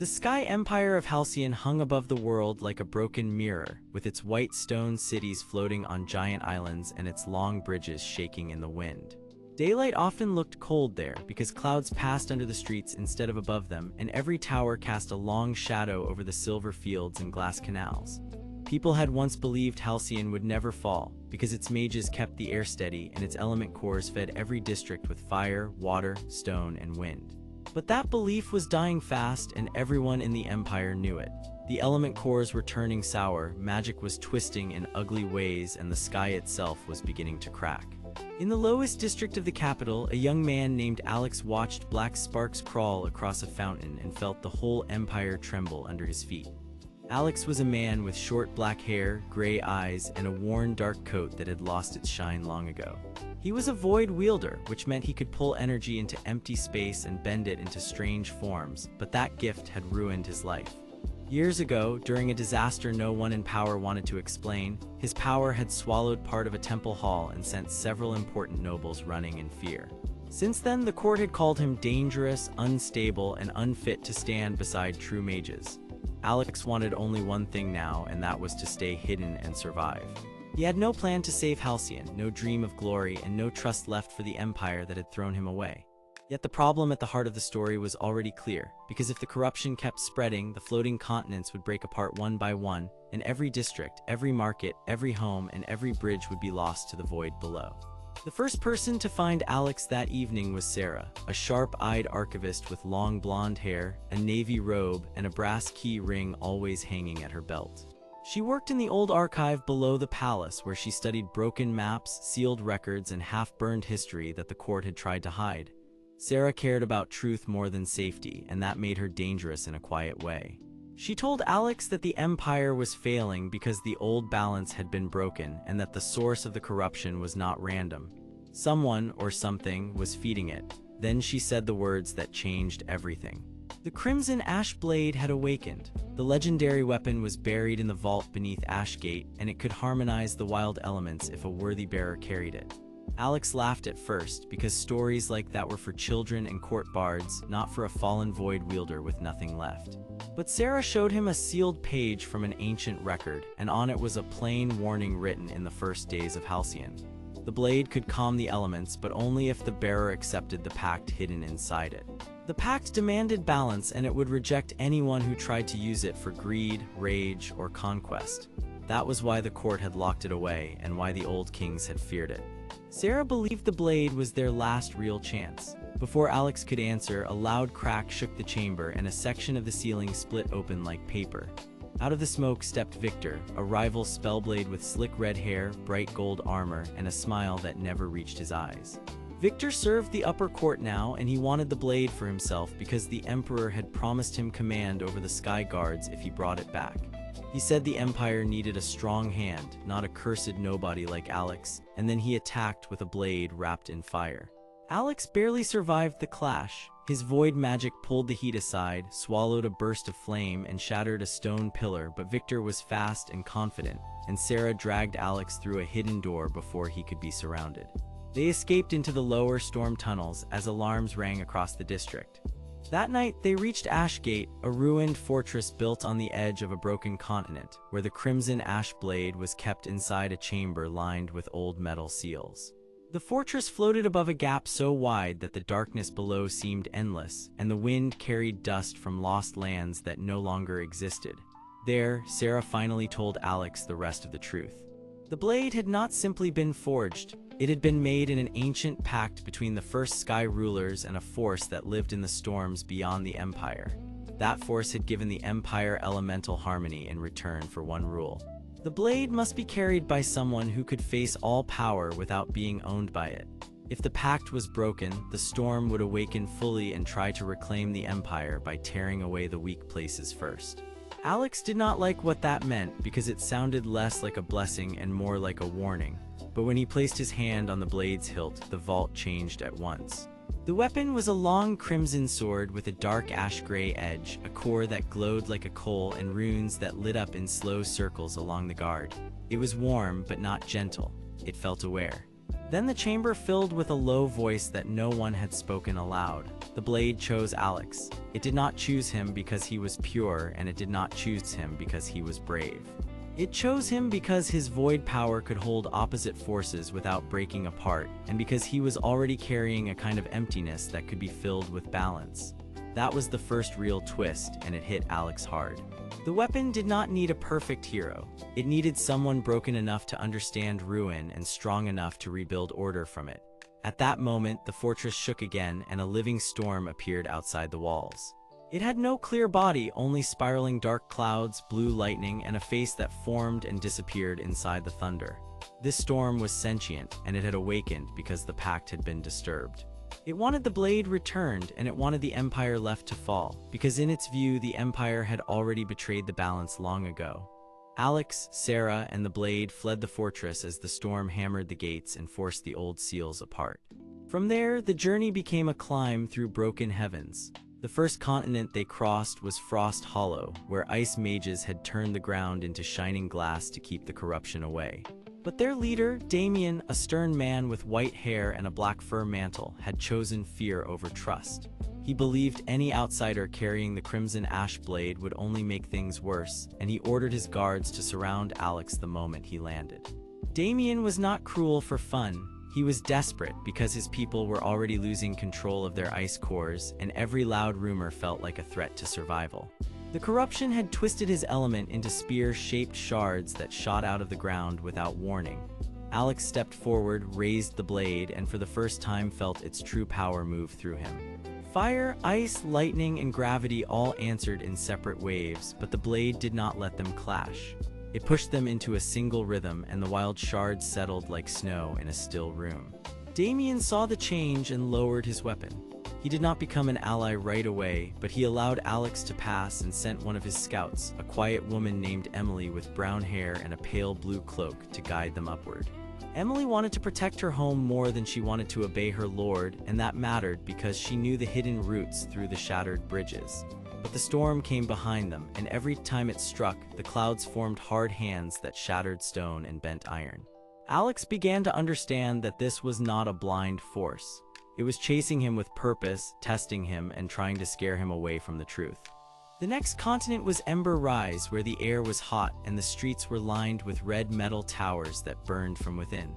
The Sky Empire of Halcyon hung above the world like a broken mirror, with its white stone cities floating on giant islands and its long bridges shaking in the wind. Daylight often looked cold there because clouds passed under the streets instead of above them, and every tower cast a long shadow over the silver fields and glass canals. People had once believed Halcyon would never fall because its mages kept the air steady and its element cores fed every district with fire, water, stone, and wind. But that belief was dying fast, and everyone in the Empire knew it. The element cores were turning sour, magic was twisting in ugly ways, and the sky itself was beginning to crack. In the lowest district of the capital, a young man named Alex watched black sparks crawl across a fountain and felt the whole empire tremble under his feet. Alex was a man with short black hair, gray eyes, and a worn dark coat that had lost its shine long ago. He was a void wielder, which meant he could pull energy into empty space and bend it into strange forms, but that gift had ruined his life. Years ago, during a disaster no one in power wanted to explain, his power had swallowed part of a temple hall and sent several important nobles running in fear. Since then, the court had called him dangerous, unstable, and unfit to stand beside true mages. Alex wanted only one thing now, and that was to stay hidden and survive. He had no plan to save Halcyon, no dream of glory, and no trust left for the empire that had thrown him away. Yet the problem at the heart of the story was already clear, because if the corruption kept spreading, the floating continents would break apart one by one, and every district, every market, every home, and every bridge would be lost to the void below. The first person to find Alex that evening was Sarah, a sharp-eyed archivist with long blonde hair, a navy robe, and a brass key ring always hanging at her belt. She worked in the old archive below the palace, where she studied broken maps, sealed records, and half-burned history that the court had tried to hide. Sarah cared about truth more than safety, and that made her dangerous in a quiet way. She told Alex that the empire was failing because the old balance had been broken, and that the source of the corruption was not random. Someone, or something, was feeding it. Then she said the words that changed everything. The Crimson Ash Blade had awakened. The legendary weapon was buried in the vault beneath Ashgate, and it could harmonize the wild elements if a worthy bearer carried it. Alex laughed at first, because stories like that were for children and court bards, not for a fallen void wielder with nothing left. But Sarah showed him a sealed page from an ancient record, and on it was a plain warning written in the first days of Halcyon. The blade could calm the elements, but only if the bearer accepted the pact hidden inside it. The pact demanded balance, and it would reject anyone who tried to use it for greed, rage, or conquest. That was why the court had locked it away, and why the old kings had feared it. Sarah believed the blade was their last real chance. Before Alex could answer, a loud crack shook the chamber, and a section of the ceiling split open like paper. Out of the smoke stepped Victor, a rival spellblade with slick red hair, bright gold armor, and a smile that never reached his eyes. Victor served the upper court now, and he wanted the blade for himself because the Emperor had promised him command over the Sky Guards if he brought it back. He said the Empire needed a strong hand, not a cursed nobody like Alex, and then he attacked with a blade wrapped in fire. Alex barely survived the clash. His void magic pulled the heat aside, swallowed a burst of flame, and shattered a stone pillar, but Victor was fast and confident, and Sarah dragged Alex through a hidden door before he could be surrounded. They escaped into the lower storm tunnels as alarms rang across the district. That night, they reached Ashgate, a ruined fortress built on the edge of a broken continent, where the Crimson Ash Blade was kept inside a chamber lined with old metal seals. The fortress floated above a gap so wide that the darkness below seemed endless, and the wind carried dust from lost lands that no longer existed. There, Sarah finally told Alex the rest of the truth. The blade had not simply been forged. It had been made in an ancient pact between the first sky rulers and a force that lived in the storms beyond the Empire. That force had given the Empire elemental harmony in return for one rule. The blade must be carried by someone who could face all power without being owned by it. If the pact was broken, the storm would awaken fully and try to reclaim the Empire by tearing away the weak places first. Alex did not like what that meant because it sounded less like a blessing and more like a warning. But when he placed his hand on the blade's hilt, the vault changed at once. The weapon was a long crimson sword with a dark ash-gray edge, a core that glowed like a coal, and runes that lit up in slow circles along the guard. It was warm, but not gentle. It felt aware. Then the chamber filled with a low voice that no one had spoken aloud. The blade chose Alex. It did not choose him because he was pure, and it did not choose him because he was brave. It chose him because his void power could hold opposite forces without breaking apart, and because he was already carrying a kind of emptiness that could be filled with balance. That was the first real twist, and it hit Alex hard. The weapon did not need a perfect hero. It needed someone broken enough to understand ruin and strong enough to rebuild order from it. At that moment, the fortress shook again, and a living storm appeared outside the walls. It had no clear body, only spiraling dark clouds, blue lightning, and a face that formed and disappeared inside the thunder. This storm was sentient, and it had awakened because the pact had been disturbed. It wanted the blade returned, and it wanted the Empire left to fall, because in its view, the Empire had already betrayed the balance long ago. Alex, Sarah, and the blade fled the fortress as the storm hammered the gates and forced the old seals apart. From there, the journey became a climb through broken heavens. The first continent they crossed was Frost Hollow, where ice mages had turned the ground into shining glass to keep the corruption away. But their leader, Damian, a stern man with white hair and a black fur mantle, had chosen fear over trust. He believed any outsider carrying the Crimson Ash Blade would only make things worse, and he ordered his guards to surround Alex the moment he landed. Damian was not cruel for fun. He was desperate because his people were already losing control of their ice cores, and every loud rumor felt like a threat to survival. The corruption had twisted his element into spear-shaped shards that shot out of the ground without warning. Alex stepped forward, raised the blade, and for the first time felt its true power move through him. Fire, ice, lightning, and gravity all answered in separate waves, but the blade did not let them clash. It pushed them into a single rhythm, and the wild shards settled like snow in a still room. Damian saw the change and lowered his weapon. He did not become an ally right away, but he allowed Alex to pass and sent one of his scouts, a quiet woman named Emily with brown hair and a pale blue cloak, to guide them upward. Emily wanted to protect her home more than she wanted to obey her lord, and that mattered because she knew the hidden routes through the shattered bridges. But the storm came behind them, and every time it struck, the clouds formed hard hands that shattered stone and bent iron. Alex began to understand that this was not a blind force. It was chasing him with purpose, testing him, and trying to scare him away from the truth. The next continent was Ember Rise, where the air was hot and the streets were lined with red metal towers that burned from within.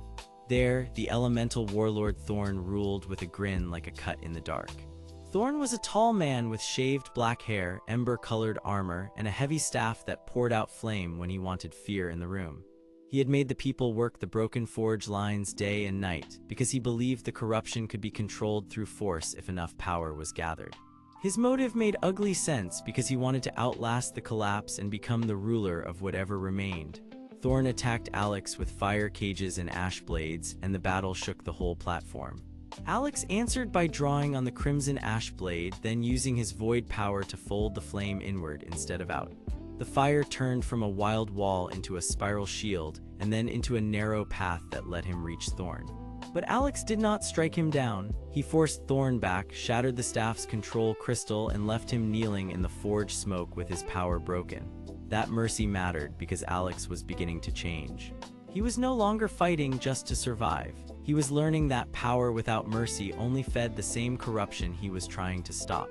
There, the elemental warlord Thorne ruled with a grin like a cut in the dark. Thorne was a tall man with shaved black hair, ember-colored armor, and a heavy staff that poured out flame when he wanted fear in the room. He had made the people work the broken forge lines day and night because he believed the corruption could be controlled through force if enough power was gathered. His motive made ugly sense because he wanted to outlast the collapse and become the ruler of whatever remained. Thorne attacked Alex with fire cages and ash blades, and the battle shook the whole platform. Alex answered by drawing on the Crimson Ash Blade, then using his void power to fold the flame inward instead of out. The fire turned from a wild wall into a spiral shield, and then into a narrow path that let him reach Thorne. But Alex did not strike him down. He forced Thorne back, shattered the staff's control crystal, and left him kneeling in the forge smoke with his power broken. That mercy mattered because Alex was beginning to change. He was no longer fighting just to survive. He was learning that power without mercy only fed the same corruption he was trying to stop.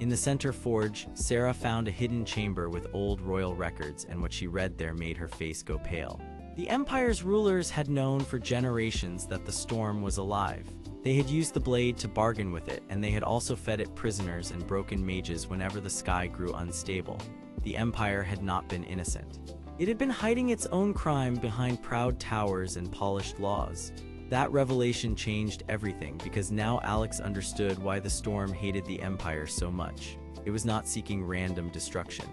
In the center forge, Sarah found a hidden chamber with old royal records, and what she read there made her face go pale. The Empire's rulers had known for generations that the storm was alive. They had used the blade to bargain with it, and they had also fed it prisoners and broken mages whenever the sky grew unstable. The Empire had not been innocent. It had been hiding its own crime behind proud towers and polished laws. That revelation changed everything because now Alex understood why the storm hated the Empire so much. It was not seeking random destruction.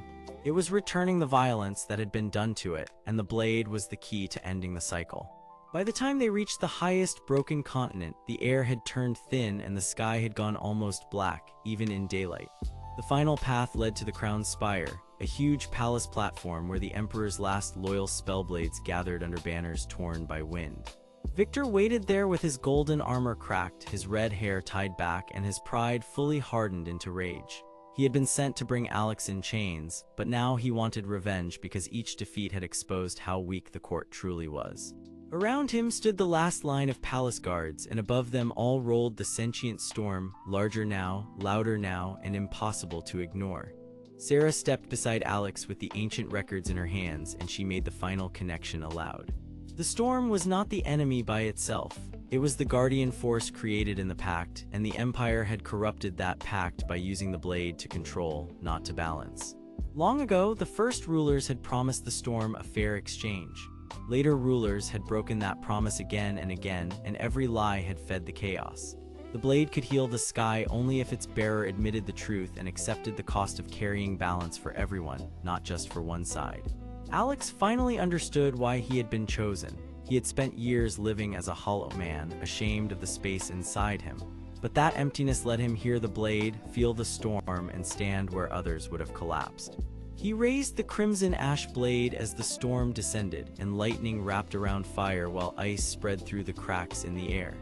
It was returning the violence that had been done to it, and the blade was the key to ending the cycle. By the time they reached the highest broken continent, the air had turned thin and the sky had gone almost black, even in daylight. The final path led to the crown's spire, a huge palace platform where the Emperor's last loyal spellblades gathered under banners torn by wind. Victor waited there with his golden armor cracked, his red hair tied back, and his pride fully hardened into rage. He had been sent to bring Alex in chains, but now he wanted revenge because each defeat had exposed how weak the court truly was. Around him stood the last line of palace guards, and above them all rolled the sentient storm, larger now, louder now, and impossible to ignore. Sarah stepped beside Alex with the ancient records in her hands, and she made the final connection aloud. The storm was not the enemy by itself. It was the guardian force created in the pact, and the Empire had corrupted that pact by using the blade to control, not to balance. Long ago, the first rulers had promised the storm a fair exchange. Later rulers had broken that promise again and again, and every lie had fed the chaos. The blade could heal the sky only if its bearer admitted the truth and accepted the cost of carrying balance for everyone, not just for one side. Alex finally understood why he had been chosen. He had spent years living as a hollow man, ashamed of the space inside him. But that emptiness let him hear the blade, feel the storm, and stand where others would have collapsed. He raised the crimson ash blade as the storm descended, and lightning wrapped around fire while ice spread through the cracks in the air.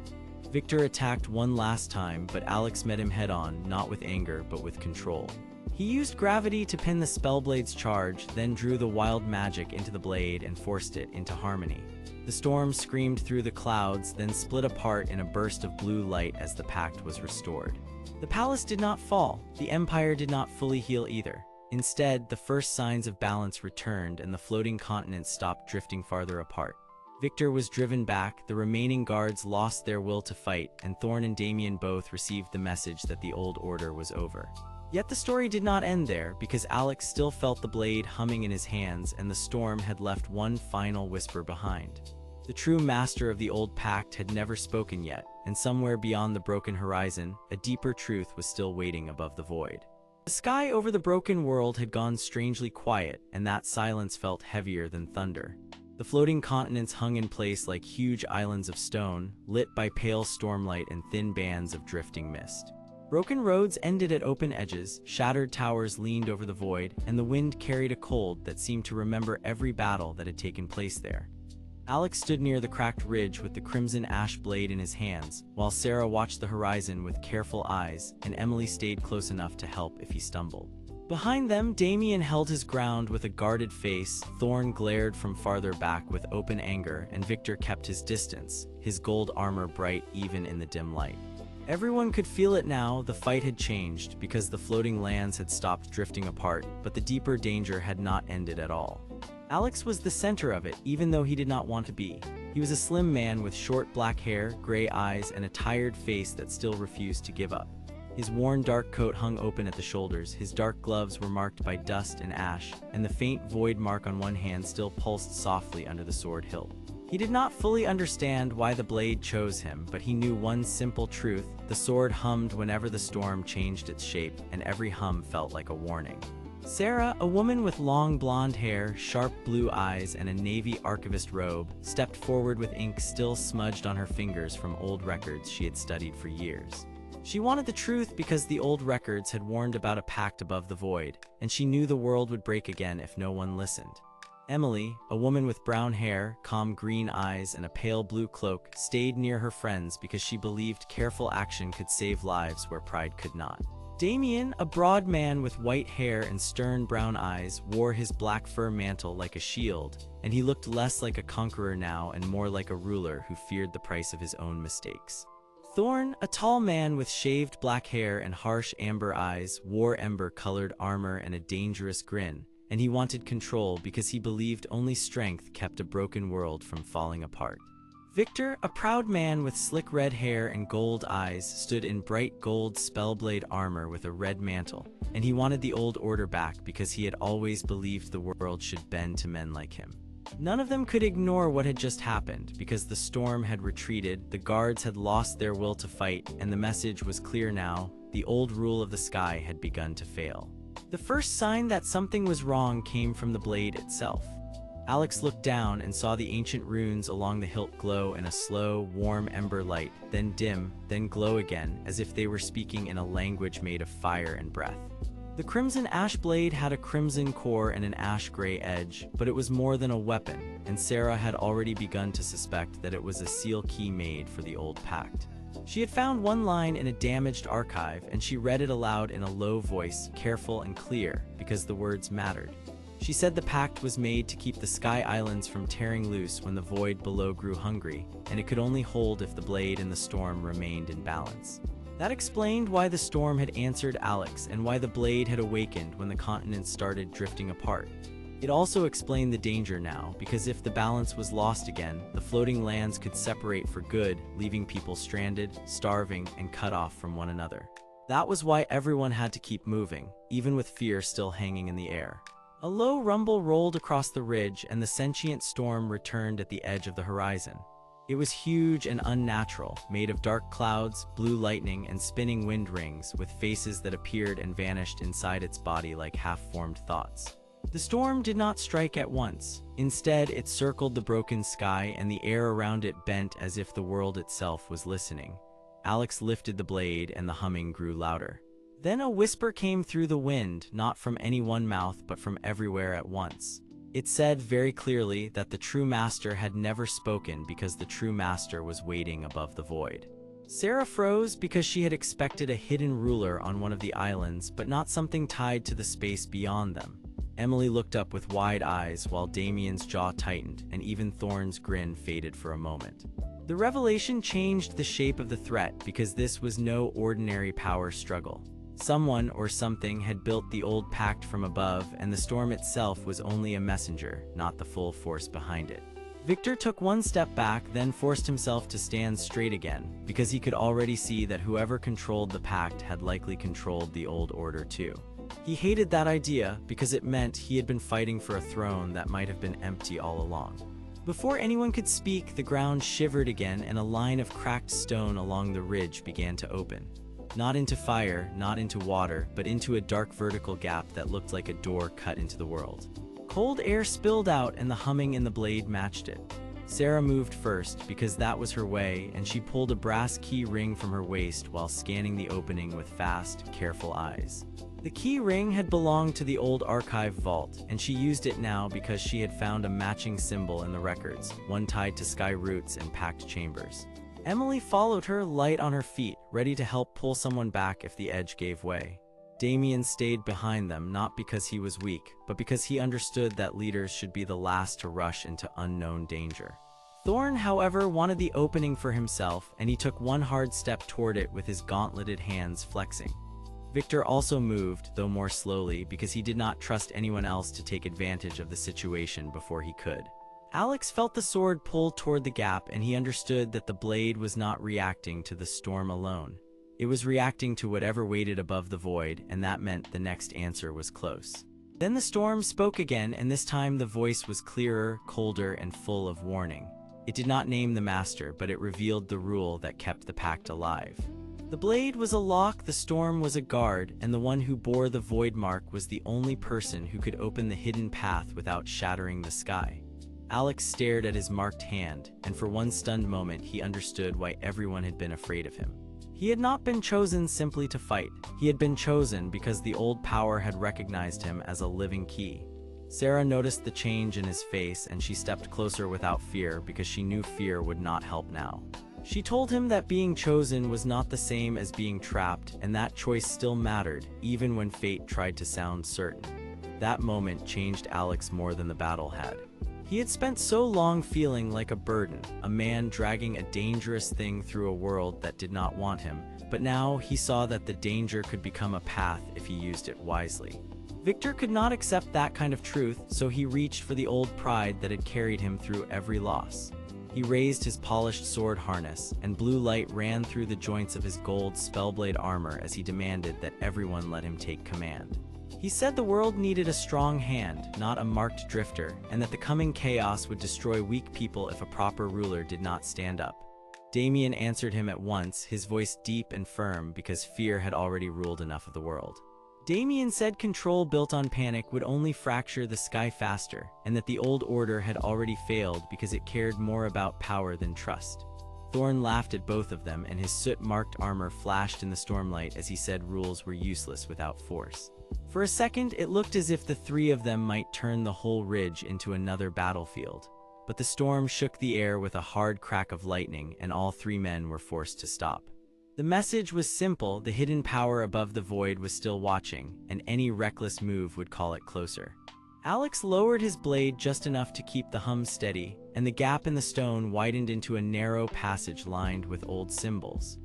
Victor attacked one last time, but Alex met him head-on, not with anger, but with control. He used gravity to pin the spellblades' charge, then drew the wild magic into the blade and forced it into harmony. The storm screamed through the clouds, then split apart in a burst of blue light as the pact was restored. The palace did not fall. The Empire did not fully heal either. Instead, the first signs of balance returned, and the floating continents stopped drifting farther apart. Victor was driven back, the remaining guards lost their will to fight, and Thorne and Damian both received the message that the old order was over. Yet the story did not end there, because Alex still felt the blade humming in his hands, and the storm had left one final whisper behind. The true master of the old pact had never spoken yet, and somewhere beyond the broken horizon, a deeper truth was still waiting above the void. The sky over the broken world had gone strangely quiet, and that silence felt heavier than thunder. The floating continents hung in place like huge islands of stone, lit by pale stormlight and thin bands of drifting mist. Broken roads ended at open edges, shattered towers leaned over the void, and the wind carried a cold that seemed to remember every battle that had taken place there. Alex stood near the cracked ridge with the crimson ash blade in his hands, while Sarah watched the horizon with careful eyes, and Emily stayed close enough to help if he stumbled. Behind them, Damian held his ground with a guarded face, Thorne glared from farther back with open anger, and Victor kept his distance, his gold armor bright even in the dim light. Everyone could feel it now. The fight had changed, because the floating lands had stopped drifting apart, but the deeper danger had not ended at all. Alex was the center of it, even though he did not want to be. He was a slim man with short black hair, gray eyes, and a tired face that still refused to give up. His worn dark coat hung open at the shoulders, his dark gloves were marked by dust and ash, and the faint void mark on one hand still pulsed softly under the sword hilt. He did not fully understand why the blade chose him, but he knew one simple truth: the sword hummed whenever the storm changed its shape, and every hum felt like a warning. Sarah, a woman with long blonde hair, sharp blue eyes, and a navy archivist robe, stepped forward with ink still smudged on her fingers from old records she had studied for years. She wanted the truth because the old records had warned about a pact above the void, and she knew the world would break again if no one listened. Emily, a woman with brown hair, calm green eyes, and a pale blue cloak, stayed near her friends because she believed careful action could save lives where pride could not. Damian, a broad man with white hair and stern brown eyes, wore his black fur mantle like a shield, and he looked less like a conqueror now and more like a ruler who feared the price of his own mistakes. Thorne, a tall man with shaved black hair and harsh amber eyes, wore ember-colored armor and a dangerous grin, and he wanted control because he believed only strength kept a broken world from falling apart. Victor, a proud man with slick red hair and gold eyes, stood in bright gold spellblade armor with a red mantle, and he wanted the old order back because he had always believed the world should bend to men like him. None of them could ignore what had just happened, because the storm had retreated, the guards had lost their will to fight, and the message was clear now: the old rule of the sky had begun to fail. The first sign that something was wrong came from the blade itself. Alex looked down and saw the ancient runes along the hilt glow in a slow, warm ember light, then dim, then glow again, as if they were speaking in a language made of fire and breath. The crimson ash blade had a crimson core and an ash-gray edge, but it was more than a weapon, and Sarah had already begun to suspect that it was a seal key made for the old pact. She had found one line in a damaged archive, and she read it aloud in a low voice, careful and clear, because the words mattered. She said the pact was made to keep the Sky Islands from tearing loose when the void below grew hungry, and it could only hold if the blade and the storm remained in balance. That explained why the storm had answered Alex and why the blade had awakened when the continents started drifting apart. It also explained the danger now, because if the balance was lost again, the floating lands could separate for good, leaving people stranded, starving, and cut off from one another. That was why everyone had to keep moving, even with fear still hanging in the air. A low rumble rolled across the ridge, and the sentient storm returned at the edge of the horizon. It was huge and unnatural, made of dark clouds, blue lightning, and spinning wind rings, with faces that appeared and vanished inside its body like half-formed thoughts. The storm did not strike at once. Instead, it circled the broken sky, and the air around it bent as if the world itself was listening. Alex lifted the blade, and the humming grew louder. Then a whisper came through the wind, not from any one mouth, but from everywhere at once. It said very clearly that the true master had never spoken because the true master was waiting above the void. Sarah froze because she had expected a hidden ruler on one of the islands, but not something tied to the space beyond them. Emily looked up with wide eyes while Damian's jaw tightened, and even Thorne's grin faded for a moment. The revelation changed the shape of the threat because this was no ordinary power struggle. Someone or something had built the old pact from above, and the storm itself was only a messenger, not the full force behind it. Victor took one step back, then forced himself to stand straight again, because he could already see that whoever controlled the pact had likely controlled the old order too. He hated that idea because it meant he had been fighting for a throne that might have been empty all along. Before anyone could speak, the ground shivered again, and a line of cracked stone along the ridge began to open. Not into fire, not into water, but into a dark vertical gap that looked like a door cut into the world. Cold air spilled out, and the humming in the blade matched it. Sarah moved first because that was her way, and she pulled a brass key ring from her waist while scanning the opening with fast, careful eyes. The key ring had belonged to the old archive vault, and she used it now because she had found a matching symbol in the records, one tied to sky roots and packed chambers. Emily followed her, light on her feet, ready to help pull someone back if the edge gave way. Damian stayed behind them, not because he was weak, but because he understood that leaders should be the last to rush into unknown danger. Thorne, however, wanted the opening for himself, and he took one hard step toward it with his gauntleted hands flexing. Victor also moved, though more slowly, because he did not trust anyone else to take advantage of the situation before he could. Alex felt the sword pull toward the gap, and he understood that the blade was not reacting to the storm alone. It was reacting to whatever waited above the void, and that meant the next answer was close. Then the storm spoke again, and this time the voice was clearer, colder, and full of warning. It did not name the master, but it revealed the rule that kept the pact alive. The blade was a lock, the storm was a guard, and the one who bore the void mark was the only person who could open the hidden path without shattering the sky. Alex stared at his marked hand, and for one stunned moment he understood why everyone had been afraid of him. He had not been chosen simply to fight. He had been chosen because the old power had recognized him as a living key. Sarah noticed the change in his face, and she stepped closer without fear because she knew fear would not help now. She told him that being chosen was not the same as being trapped, and that choice still mattered, even when fate tried to sound certain. That moment changed Alex more than the battle had. He had spent so long feeling like a burden, a man dragging a dangerous thing through a world that did not want him, but now he saw that the danger could become a path if he used it wisely. Victor could not accept that kind of truth, so he reached for the old pride that had carried him through every loss. He raised his polished sword harness, and blue light ran through the joints of his gold spellblade armor as he demanded that everyone let him take command. He said the world needed a strong hand, not a marked drifter, and that the coming chaos would destroy weak people if a proper ruler did not stand up. Damian answered him at once, his voice deep and firm because fear had already ruled enough of the world. Damian said control built on panic would only fracture the sky faster, and that the old order had already failed because it cared more about power than trust. Thorne laughed at both of them, and his soot-marked armor flashed in the stormlight as he said rules were useless without force. For a second, it looked as if the three of them might turn the whole ridge into another battlefield. But the storm shook the air with a hard crack of lightning, and all three men were forced to stop. The message was simple: the hidden power above the void was still watching, and any reckless move would call it closer. Alex lowered his blade just enough to keep the hum steady, and the gap in the stone widened into a narrow passage lined with old symbols.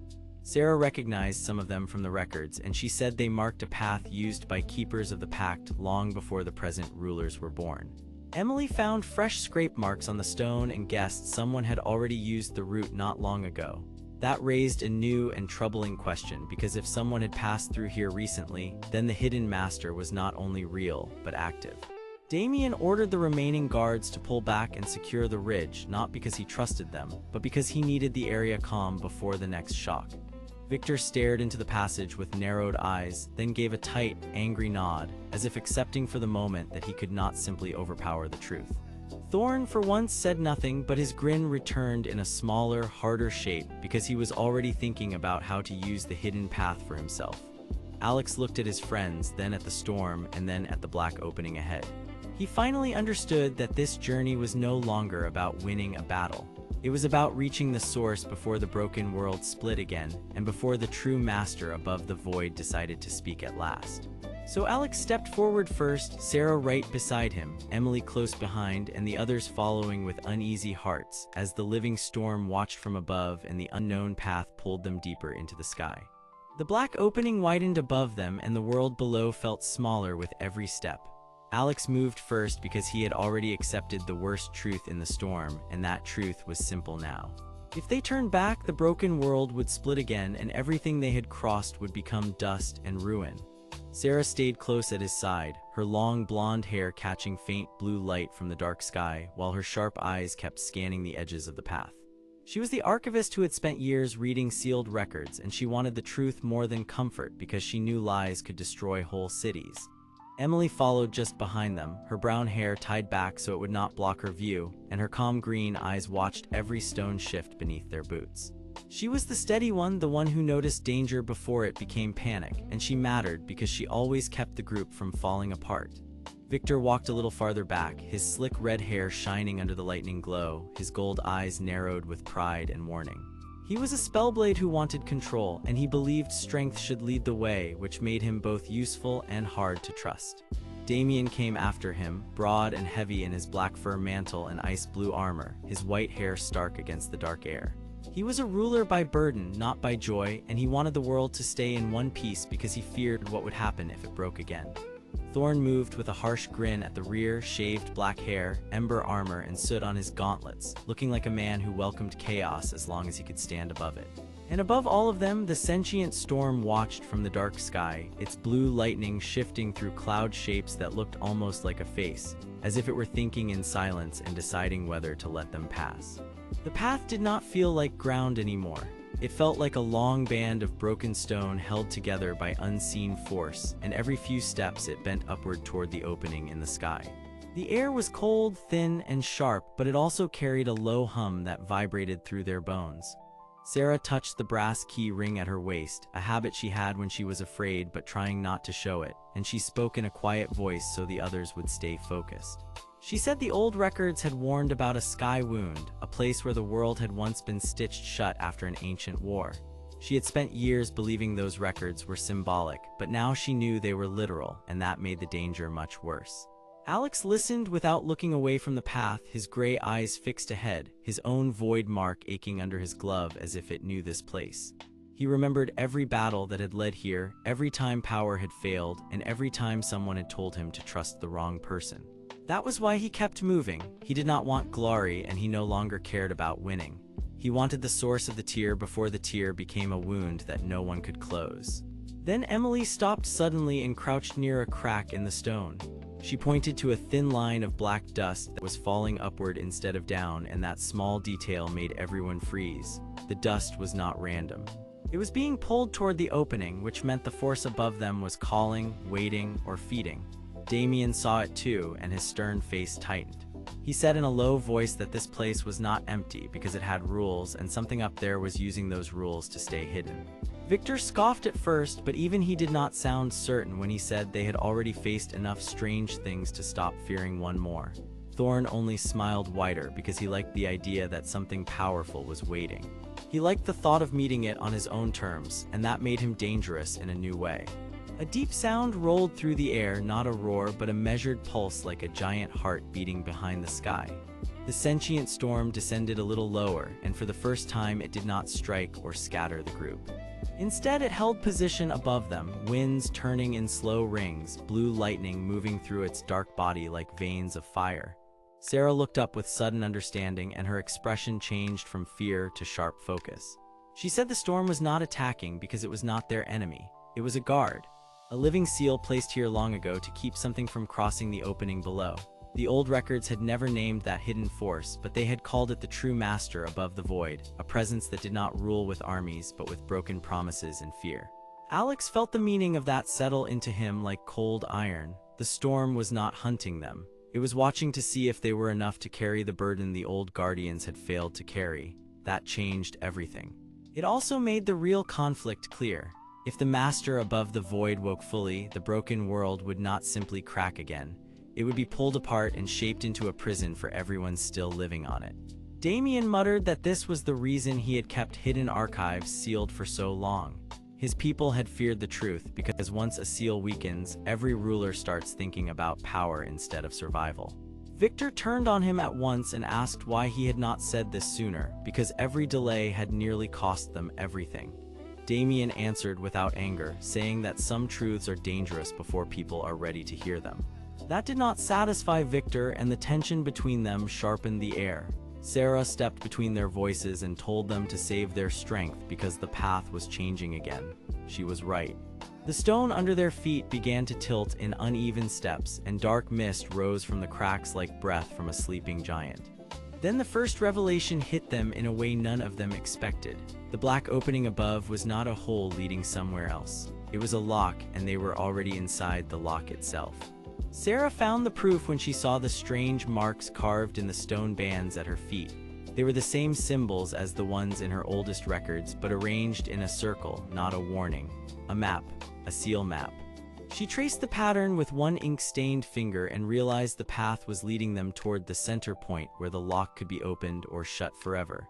Sarah recognized some of them from the records, and she said they marked a path used by keepers of the pact long before the present rulers were born. Emily found fresh scrape marks on the stone and guessed someone had already used the route not long ago. That raised a new and troubling question, because if someone had passed through here recently, then the hidden master was not only real, but active. Damian ordered the remaining guards to pull back and secure the ridge, not because he trusted them, but because he needed the area calm before the next shock. Victor stared into the passage with narrowed eyes, then gave a tight, angry nod, as if accepting for the moment that he could not simply overpower the truth. Thorne for once said nothing, but his grin returned in a smaller, harder shape because he was already thinking about how to use the hidden path for himself. Alex looked at his friends, then at the storm, and then at the black opening ahead. He finally understood that this journey was no longer about winning a battle. It was about reaching the source before the broken world split again, and before the true master above the void decided to speak at last. So Alex stepped forward first, Sarah right beside him, Emily close behind, and the others following with uneasy hearts, as the living storm watched from above and the unknown path pulled them deeper into the sky. The black opening widened above them, and the world below felt smaller with every step. Alex moved first because he had already accepted the worst truth in the storm, and that truth was simple now. If they turned back, the broken world would split again, and everything they had crossed would become dust and ruin. Sarah stayed close at his side, her long blonde hair catching faint blue light from the dark sky, while her sharp eyes kept scanning the edges of the path. She was the archivist who had spent years reading sealed records, and she wanted the truth more than comfort because she knew lies could destroy whole cities. Emily followed just behind them, her brown hair tied back so it would not block her view, and her calm green eyes watched every stone shift beneath their boots. She was the steady one, the one who noticed danger before it became panic, and she mattered because she always kept the group from falling apart. Victor walked a little farther back, his slick red hair shining under the lightning glow, his gold eyes narrowed with pride and warning. He was a spellblade who wanted control, and he believed strength should lead the way, which made him both useful and hard to trust. Damian came after him, broad and heavy in his black fur mantle and ice blue armor, his white hair stark against the dark air. He was a ruler by burden, not by joy, and he wanted the world to stay in one piece because he feared what would happen if it broke again. Thorne moved with a harsh grin at the rear, shaved black hair, ember armor, and stood on his gauntlets, looking like a man who welcomed chaos as long as he could stand above it. And above all of them, the sentient storm watched from the dark sky, its blue lightning shifting through cloud shapes that looked almost like a face, as if it were thinking in silence and deciding whether to let them pass. The path did not feel like ground anymore. It felt like a long band of broken stone held together by unseen force, and every few steps it bent upward toward the opening in the sky. The air was cold, thin, and sharp, but it also carried a low hum that vibrated through their bones. Sarah touched the brass key ring at her waist, a habit she had when she was afraid but trying not to show it, and she spoke in a quiet voice so the others would stay focused. She said the old records had warned about a sky wound, a place where the world had once been stitched shut after an ancient war. She had spent years believing those records were symbolic, but now she knew they were literal, and that made the danger much worse. Alex listened without looking away from the path, his gray eyes fixed ahead, his own void mark aching under his glove as if it knew this place. He remembered every battle that had led here, every time power had failed, and every time someone had told him to trust the wrong person. That was why he kept moving. He did not want glory, and he no longer cared about winning. He wanted the source of the tear before the tear became a wound that no one could close. Then Emily stopped suddenly and crouched near a crack in the stone. She pointed to a thin line of black dust that was falling upward instead of down, and that small detail made everyone freeze. The dust was not random. It was being pulled toward the opening, which meant the force above them was calling, waiting, or feeding. Damian saw it too, and his stern face tightened. He said in a low voice that this place was not empty because it had rules, and something up there was using those rules to stay hidden. Victor scoffed at first, but even he did not sound certain when he said they had already faced enough strange things to stop fearing one more. Thorne only smiled wider because he liked the idea that something powerful was waiting. He liked the thought of meeting it on his own terms, and that made him dangerous in a new way. A deep sound rolled through the air, not a roar but a measured pulse like a giant heart beating behind the sky. The sentient storm descended a little lower, and for the first time it did not strike or scatter the group. Instead, it held position above them, winds turning in slow rings, blue lightning moving through its dark body like veins of fire. Sarah looked up with sudden understanding, and her expression changed from fear to sharp focus. She said the storm was not attacking because it was not their enemy. It was a guard, a living seal placed here long ago to keep something from crossing the opening below. The old records had never named that hidden force, but they had called it the true master above the void, a presence that did not rule with armies but with broken promises and fear. Alex felt the meaning of that settle into him like cold iron. The storm was not hunting them. It was watching to see if they were enough to carry the burden the old guardians had failed to carry. That changed everything. It also made the real conflict clear. If the master above the void woke fully, the broken world would not simply crack again. It would be pulled apart and shaped into a prison for everyone still living on it. Damian muttered that this was the reason he had kept hidden archives sealed for so long. His people had feared the truth because once a seal weakens, every ruler starts thinking about power instead of survival. Victor turned on him at once and asked why he had not said this sooner, because every delay had nearly cost them everything. Damian answered without anger, saying that some truths are dangerous before people are ready to hear them. That did not satisfy Victor, and the tension between them sharpened the air. Sarah stepped between their voices and told them to save their strength because the path was changing again. She was right. The stone under their feet began to tilt in uneven steps, and dark mist rose from the cracks like breath from a sleeping giant. Then the first revelation hit them in a way none of them expected. The black opening above was not a hole leading somewhere else. It was a lock, and they were already inside the lock itself. Sarah found the proof when she saw the strange marks carved in the stone bands at her feet. They were the same symbols as the ones in her oldest records, but arranged in a circle, not a warning. A map, a seal map. She traced the pattern with one ink-stained finger and realized the path was leading them toward the center point where the lock could be opened or shut forever.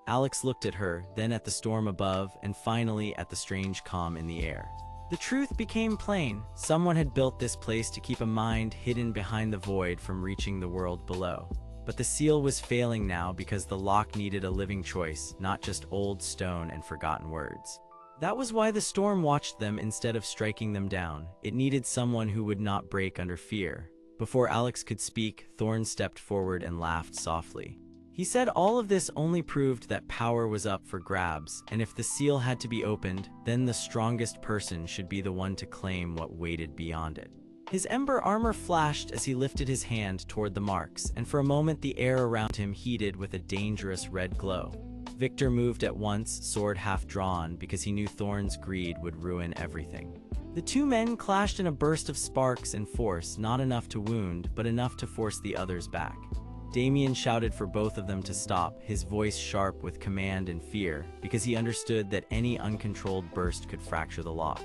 Alex looked at her, then at the storm above, and finally at the strange calm in the air. The truth became plain. Someone had built this place to keep a mind hidden behind the void from reaching the world below. But the seal was failing now because the lock needed a living choice, not just old stone and forgotten words. That was why the storm watched them instead of striking them down. It needed someone who would not break under fear. Before Alex could speak, Thorne stepped forward and laughed softly. He said all of this only proved that power was up for grabs, and if the seal had to be opened, then the strongest person should be the one to claim what waited beyond it. His ember armor flashed as he lifted his hand toward the marks, and for a moment the air around him heated with a dangerous red glow. Victor moved at once, sword half drawn, because he knew Thorne's greed would ruin everything. The two men clashed in a burst of sparks and force, not enough to wound, but enough to force the others back. Damian shouted for both of them to stop, his voice sharp with command and fear, because he understood that any uncontrolled burst could fracture the lock.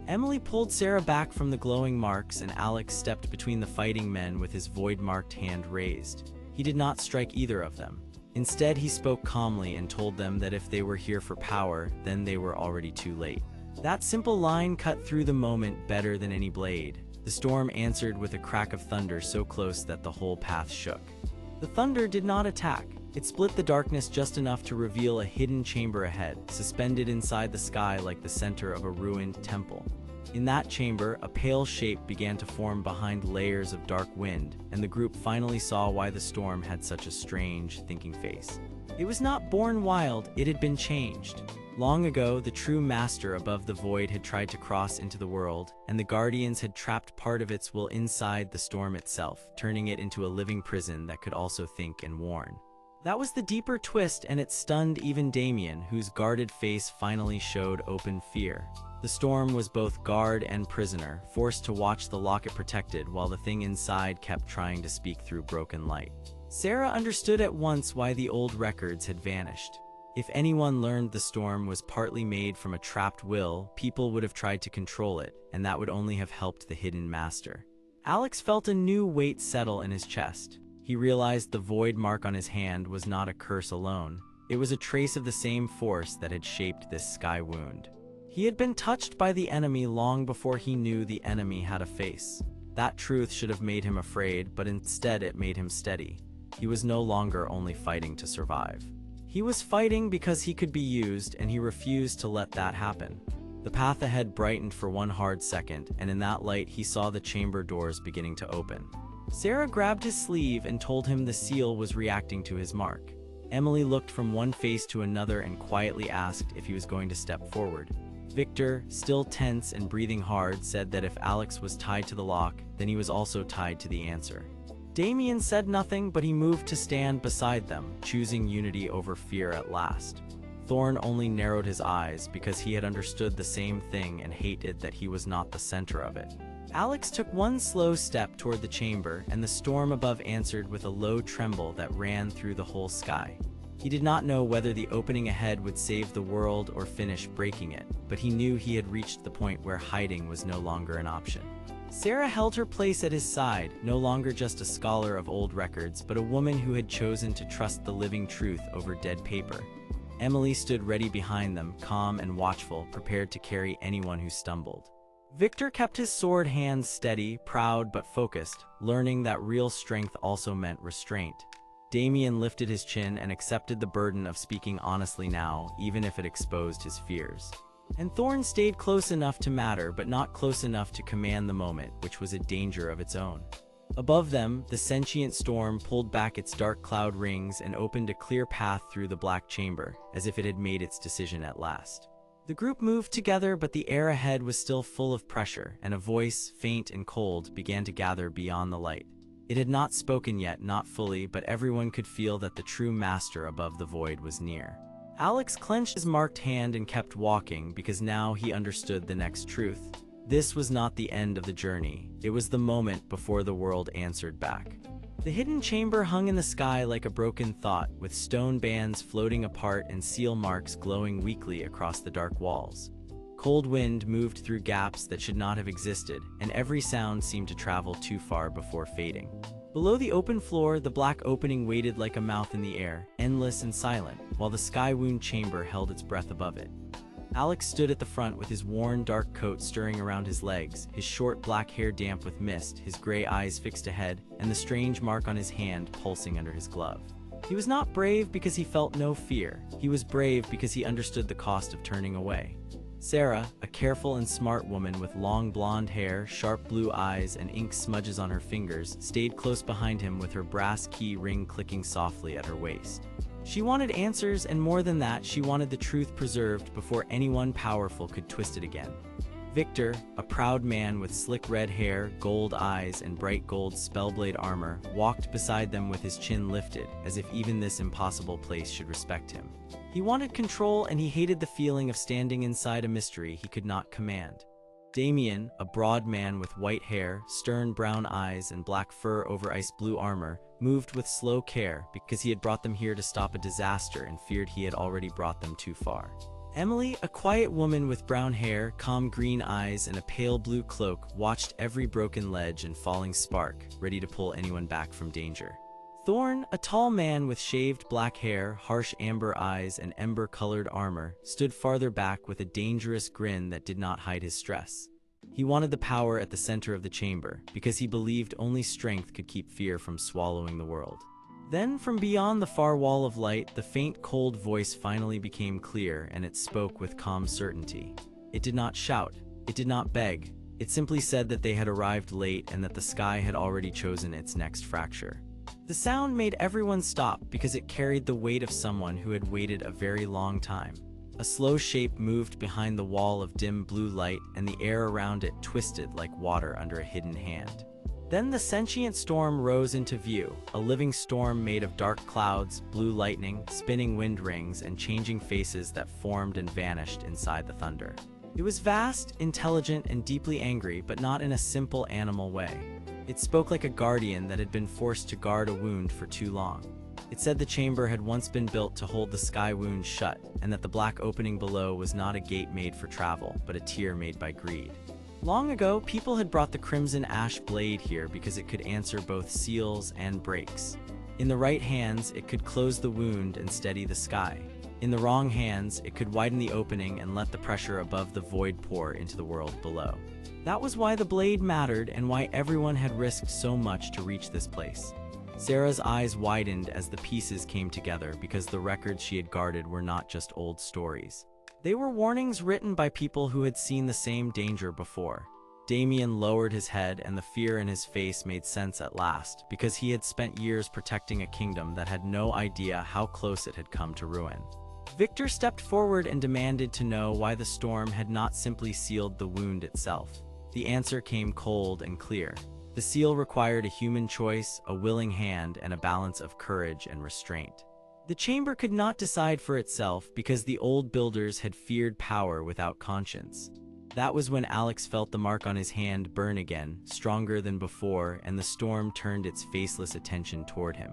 Emily pulled Sarah back from the glowing marks, and Alex stepped between the fighting men with his void-marked hand raised. He did not strike either of them. Instead, he spoke calmly and told them that if they were here for power, then they were already too late. That simple line cut through the moment better than any blade. The storm answered with a crack of thunder so close that the whole path shook. The thunder did not attack. It split the darkness just enough to reveal a hidden chamber ahead, suspended inside the sky like the center of a ruined temple. In that chamber, a pale shape began to form behind layers of dark wind, and the group finally saw why the storm had such a strange, thinking face. It was not born wild, it had been changed. Long ago, the true master above the void had tried to cross into the world, and the guardians had trapped part of its will inside the storm itself, turning it into a living prison that could also think and warn. That was the deeper twist, and it stunned even Damian, whose guarded face finally showed open fear. The storm was both guard and prisoner, forced to watch the lock it protected while the thing inside kept trying to speak through broken light. Sarah understood at once why the old records had vanished. If anyone learned the storm was partly made from a trapped will, people would have tried to control it, and that would only have helped the hidden master. Alex felt a new weight settle in his chest. He realized the void mark on his hand was not a curse alone. It was a trace of the same force that had shaped this sky wound. He had been touched by the enemy long before he knew the enemy had a face. That truth should have made him afraid, but instead it made him steady. He was no longer only fighting to survive. He was fighting because he could be used, and he refused to let that happen. The path ahead brightened for one hard second, and in that light he saw the chamber doors beginning to open. Sarah grabbed his sleeve and told him the seal was reacting to his mark. Emily looked from one face to another and quietly asked if he was going to step forward. Victor, still tense and breathing hard, said that if Alex was tied to the lock, then he was also tied to the answer. Damian said nothing, but he moved to stand beside them, choosing unity over fear at last. Thorne only narrowed his eyes because he had understood the same thing and hated that he was not the center of it. Alex took one slow step toward the chamber, and the storm above answered with a low tremble that ran through the whole sky. He did not know whether the opening ahead would save the world or finish breaking it, but he knew he had reached the point where hiding was no longer an option. Sarah held her place at his side, no longer just a scholar of old records, but a woman who had chosen to trust the living truth over dead paper. Emily stood ready behind them, calm and watchful, prepared to carry anyone who stumbled. Victor kept his sword hands steady, proud but focused, learning that real strength also meant restraint. Damian lifted his chin and accepted the burden of speaking honestly now, even if it exposed his fears. And Thorne stayed close enough to matter, but not close enough to command the moment, which was a danger of its own. Above them, the sentient storm pulled back its dark cloud rings and opened a clear path through the black chamber, as if it had made its decision at last. The group moved together, but the air ahead was still full of pressure, and a voice, faint and cold, began to gather beyond the light. It had not spoken yet, not fully, but everyone could feel that the true master above the void was near. Alex clenched his marked hand and kept walking, because now he understood the next truth. This was not the end of the journey. It was the moment before the world answered back. The hidden chamber hung in the sky like a broken thought, with stone bands floating apart and seal marks glowing weakly across the dark walls. Cold wind moved through gaps that should not have existed, and every sound seemed to travel too far before fading. Below the open floor, the black opening waited like a mouth in the air, endless and silent, while the sky-wound chamber held its breath above it. Alex stood at the front with his worn dark coat stirring around his legs, his short black hair damp with mist, his gray eyes fixed ahead, and the strange mark on his hand pulsing under his glove. He was not brave because he felt no fear. He was brave because he understood the cost of turning away. Sarah, a careful and smart woman with long blonde hair, sharp blue eyes, and ink smudges on her fingers, stayed close behind him with her brass key ring clicking softly at her waist. She wanted answers, and more than that, she wanted the truth preserved before anyone powerful could twist it again. Victor, a proud man with slick red hair, gold eyes, and bright gold spellblade armor, walked beside them with his chin lifted, as if even this impossible place should respect him. He wanted control, and he hated the feeling of standing inside a mystery he could not command. Damian, a broad man with white hair, stern brown eyes, and black fur over ice blue armor, moved with slow care because he had brought them here to stop a disaster and feared he had already brought them too far. Emily, a quiet woman with brown hair, calm green eyes, and a pale blue cloak, watched every broken ledge and falling spark, ready to pull anyone back from danger. Thorne, a tall man with shaved black hair, harsh amber eyes, and ember-colored armor, stood farther back with a dangerous grin that did not hide his stress. He wanted the power at the center of the chamber, because he believed only strength could keep fear from swallowing the world. Then, from beyond the far wall of light, the faint, cold voice finally became clear, and it spoke with calm certainty. It did not shout. It did not beg. It simply said that they had arrived late and that the sky had already chosen its next fracture. The sound made everyone stop because it carried the weight of someone who had waited a very long time. A slow shape moved behind the wall of dim blue light, and the air around it twisted like water under a hidden hand. Then the sentient storm rose into view, a living storm made of dark clouds, blue lightning, spinning wind rings, and changing faces that formed and vanished inside the thunder. It was vast, intelligent, and deeply angry, but not in a simple animal way. It spoke like a guardian that had been forced to guard a wound for too long. It said the chamber had once been built to hold the sky wound shut, and that the black opening below was not a gate made for travel, but a tier made by greed. Long ago, people had brought the crimson ash blade here because it could answer both seals and breaks. In the right hands, it could close the wound and steady the sky. In the wrong hands, it could widen the opening and let the pressure above the void pour into the world below. That was why the blade mattered and why everyone had risked so much to reach this place. Sarah's eyes widened as the pieces came together because the records she had guarded were not just old stories. They were warnings written by people who had seen the same danger before. Damian lowered his head, and the fear in his face made sense at last, because he had spent years protecting a kingdom that had no idea how close it had come to ruin. Victor stepped forward and demanded to know why the storm had not simply sealed the wound itself. The answer came cold and clear. The seal required a human choice, a willing hand, and a balance of courage and restraint. The chamber could not decide for itself because the old builders had feared power without conscience. That was when Alex felt the mark on his hand burn again, stronger than before, and the storm turned its faceless attention toward him.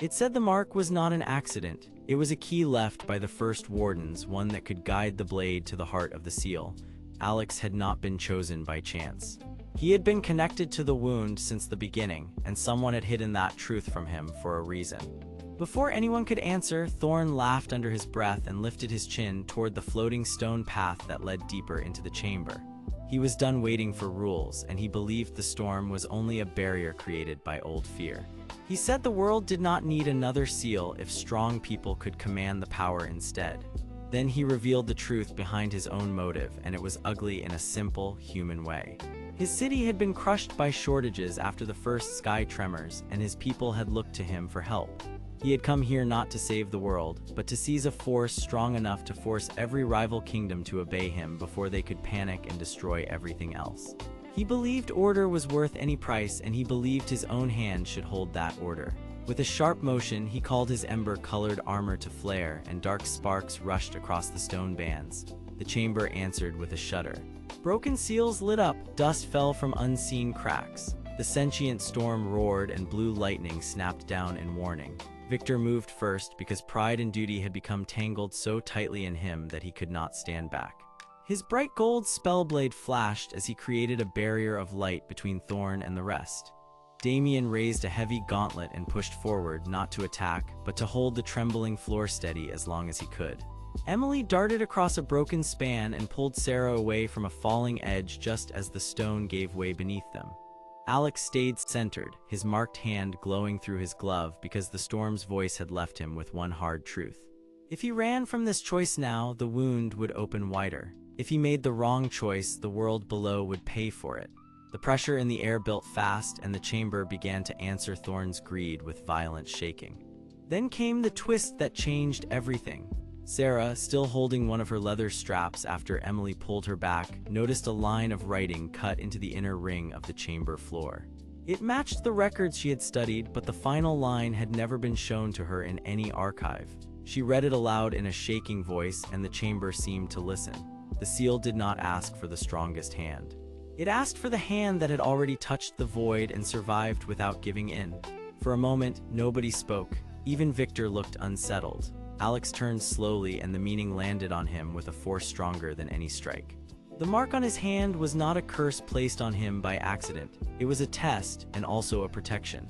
It said the mark was not an accident. It was a key left by the first wardens, one that could guide the blade to the heart of the seal. Alex had not been chosen by chance. He had been connected to the wound since the beginning, and someone had hidden that truth from him for a reason. Before anyone could answer, Thorne laughed under his breath and lifted his chin toward the floating stone path that led deeper into the chamber. He was done waiting for rules, and he believed the storm was only a barrier created by old fear. He said the world did not need another seal if strong people could command the power instead. Then he revealed the truth behind his own motive, and it was ugly in a simple, human way. His city had been crushed by shortages after the first sky tremors, and his people had looked to him for help. He had come here not to save the world, but to seize a force strong enough to force every rival kingdom to obey him before they could panic and destroy everything else. He believed order was worth any price, and he believed his own hand should hold that order. With a sharp motion, he called his ember-colored armor to flare, and dark sparks rushed across the stone bands. The chamber answered with a shudder. Broken seals lit up, dust fell from unseen cracks. The sentient storm roared, and blue lightning snapped down in warning. Victor moved first because pride and duty had become tangled so tightly in him that he could not stand back. His bright gold spellblade flashed as he created a barrier of light between Thorne and the rest. Damian raised a heavy gauntlet and pushed forward, not to attack, but to hold the trembling floor steady as long as he could. Emily darted across a broken span and pulled Sarah away from a falling edge just as the stone gave way beneath them. Alex stayed centered, his marked hand glowing through his glove because the storm's voice had left him with one hard truth. If he ran from this choice now, the wound would open wider. If he made the wrong choice, the world below would pay for it. The pressure in the air built fast, and the chamber began to answer Thorne's greed with violent shaking. Then came the twist that changed everything. Sarah, still holding one of her leather straps after Emily pulled her back, noticed a line of writing cut into the inner ring of the chamber floor. It matched the records she had studied, but the final line had never been shown to her in any archive. She read it aloud in a shaking voice, and the chamber seemed to listen. The seal did not ask for the strongest hand. It asked for the hand that had already touched the void and survived without giving in. For a moment, nobody spoke. Even Victor looked unsettled. Alex turned slowly, and the meaning landed on him with a force stronger than any strike. The mark on his hand was not a curse placed on him by accident. It was a test and also a protection.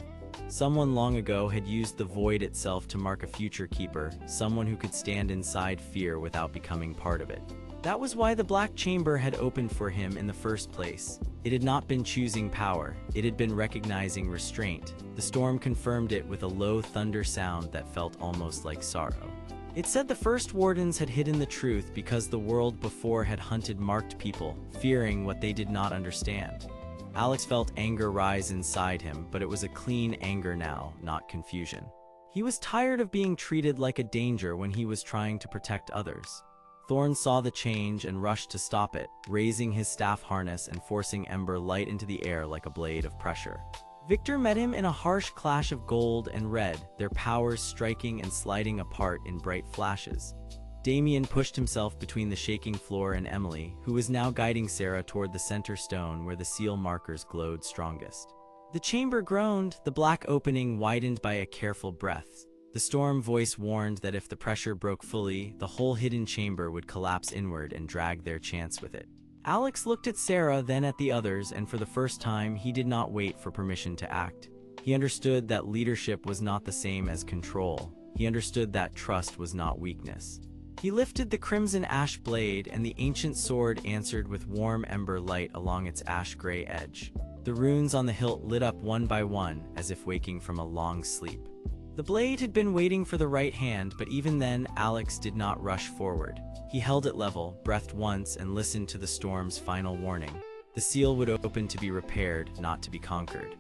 Someone long ago had used the void itself to mark a future keeper, someone who could stand inside fear without becoming part of it. That was why the Black Chamber had opened for him in the first place. It had not been choosing power, it had been recognizing restraint. The storm confirmed it with a low thunder sound that felt almost like sorrow. It said the first wardens had hidden the truth because the world before had hunted marked people, fearing what they did not understand. Alex felt anger rise inside him, but it was a clean anger now, not confusion. He was tired of being treated like a danger when he was trying to protect others. Thorne saw the change and rushed to stop it, raising his staff harness and forcing Ember light into the air like a blade of pressure. Victor met him in a harsh clash of gold and red, their powers striking and sliding apart in bright flashes. Damian pushed himself between the shaking floor and Emily, who was now guiding Sarah toward the center stone where the seal markers glowed strongest. The chamber groaned, the black opening widened by a careful breath. The storm voice warned that if the pressure broke fully, the whole hidden chamber would collapse inward and drag their chance with it. Alex looked at Sarah, then at the others, and for the first time, he did not wait for permission to act. He understood that leadership was not the same as control. He understood that trust was not weakness. He lifted the crimson ash blade, and the ancient sword answered with warm ember light along its ash-gray edge. The runes on the hilt lit up one by one, as if waking from a long sleep. The blade had been waiting for the right hand, but even then, Alex did not rush forward. He held it level, breathed once, and listened to the storm's final warning. The seal would open to be repaired, not to be conquered.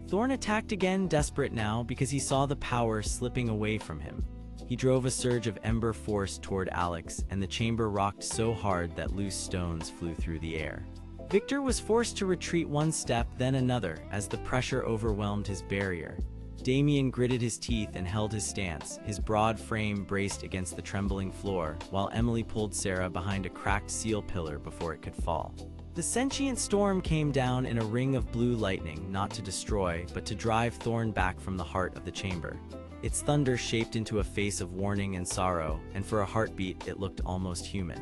Thorne attacked again, desperate now, because he saw the power slipping away from him. He drove a surge of ember force toward Alex, and the chamber rocked so hard that loose stones flew through the air. Victor was forced to retreat one step, then another, as the pressure overwhelmed his barrier. Damian gritted his teeth and held his stance, his broad frame braced against the trembling floor, while Emily pulled Sarah behind a cracked seal pillar before it could fall. The sentient storm came down in a ring of blue lightning, not to destroy, but to drive Thorne back from the heart of the chamber. Its thunder shaped into a face of warning and sorrow, and for a heartbeat it looked almost human.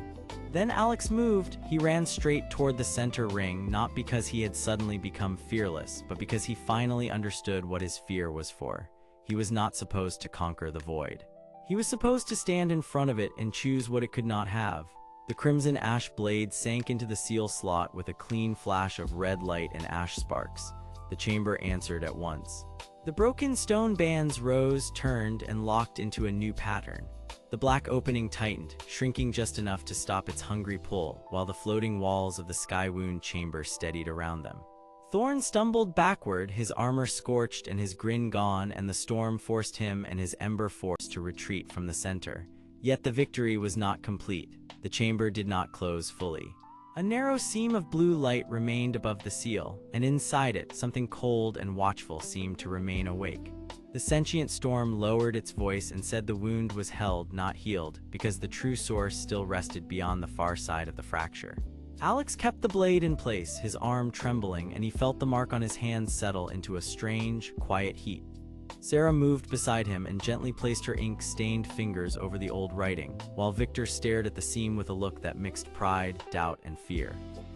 Then Alex moved. He ran straight toward the center ring, not because he had suddenly become fearless, but because he finally understood what his fear was for. He was not supposed to conquer the void. He was supposed to stand in front of it and choose what it could not have. The crimson ash blade sank into the seal slot with a clean flash of red light and ash sparks. The chamber answered at once. The broken stone bands rose, turned, and locked into a new pattern. The black opening tightened, shrinking just enough to stop its hungry pull, while the floating walls of the sky-wound chamber steadied around them. Thorne stumbled backward, his armor scorched and his grin gone, and the storm forced him and his ember force to retreat from the center. Yet the victory was not complete. The chamber did not close fully. A narrow seam of blue light remained above the seal, and inside it, something cold and watchful seemed to remain awake. The sentient storm lowered its voice and said the wound was held, not healed, because the true source still rested beyond the far side of the fracture. Alex kept the blade in place, his arm trembling, and he felt the mark on his hand settle into a strange, quiet heat. Sarah moved beside him and gently placed her ink-stained fingers over the old writing, while Victor stared at the seam with a look that mixed pride, doubt, and fear.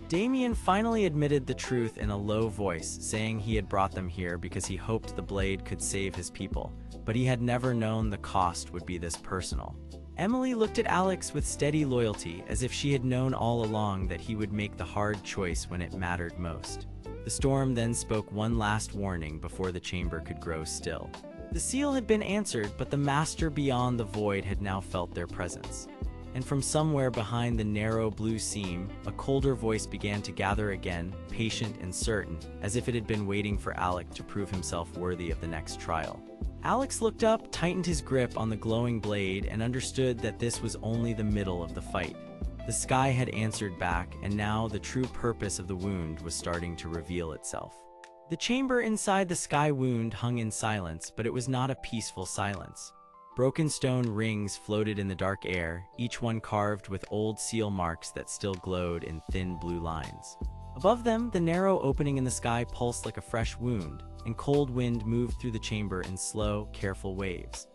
Damian finally admitted the truth in a low voice, saying he had brought them here because he hoped the blade could save his people, but he had never known the cost would be this personal. Emily looked at Alex with steady loyalty, as if she had known all along that he would make the hard choice when it mattered most. The storm then spoke one last warning before the chamber could grow still. The seal had been answered, but the master beyond the void had now felt their presence. And from somewhere behind the narrow blue seam, a colder voice began to gather again, patient and certain, as if it had been waiting for Alex to prove himself worthy of the next trial. Alex looked up, tightened his grip on the glowing blade, and understood that this was only the middle of the fight. The sky had answered back, and now the true purpose of the wound was starting to reveal itself. The chamber inside the sky wound hung in silence, but it was not a peaceful silence. Broken stone rings floated in the dark air, each one carved with old seal marks that still glowed in thin blue lines. Above them, the narrow opening in the sky pulsed like a fresh wound, and cold wind moved through the chamber in slow, careful waves.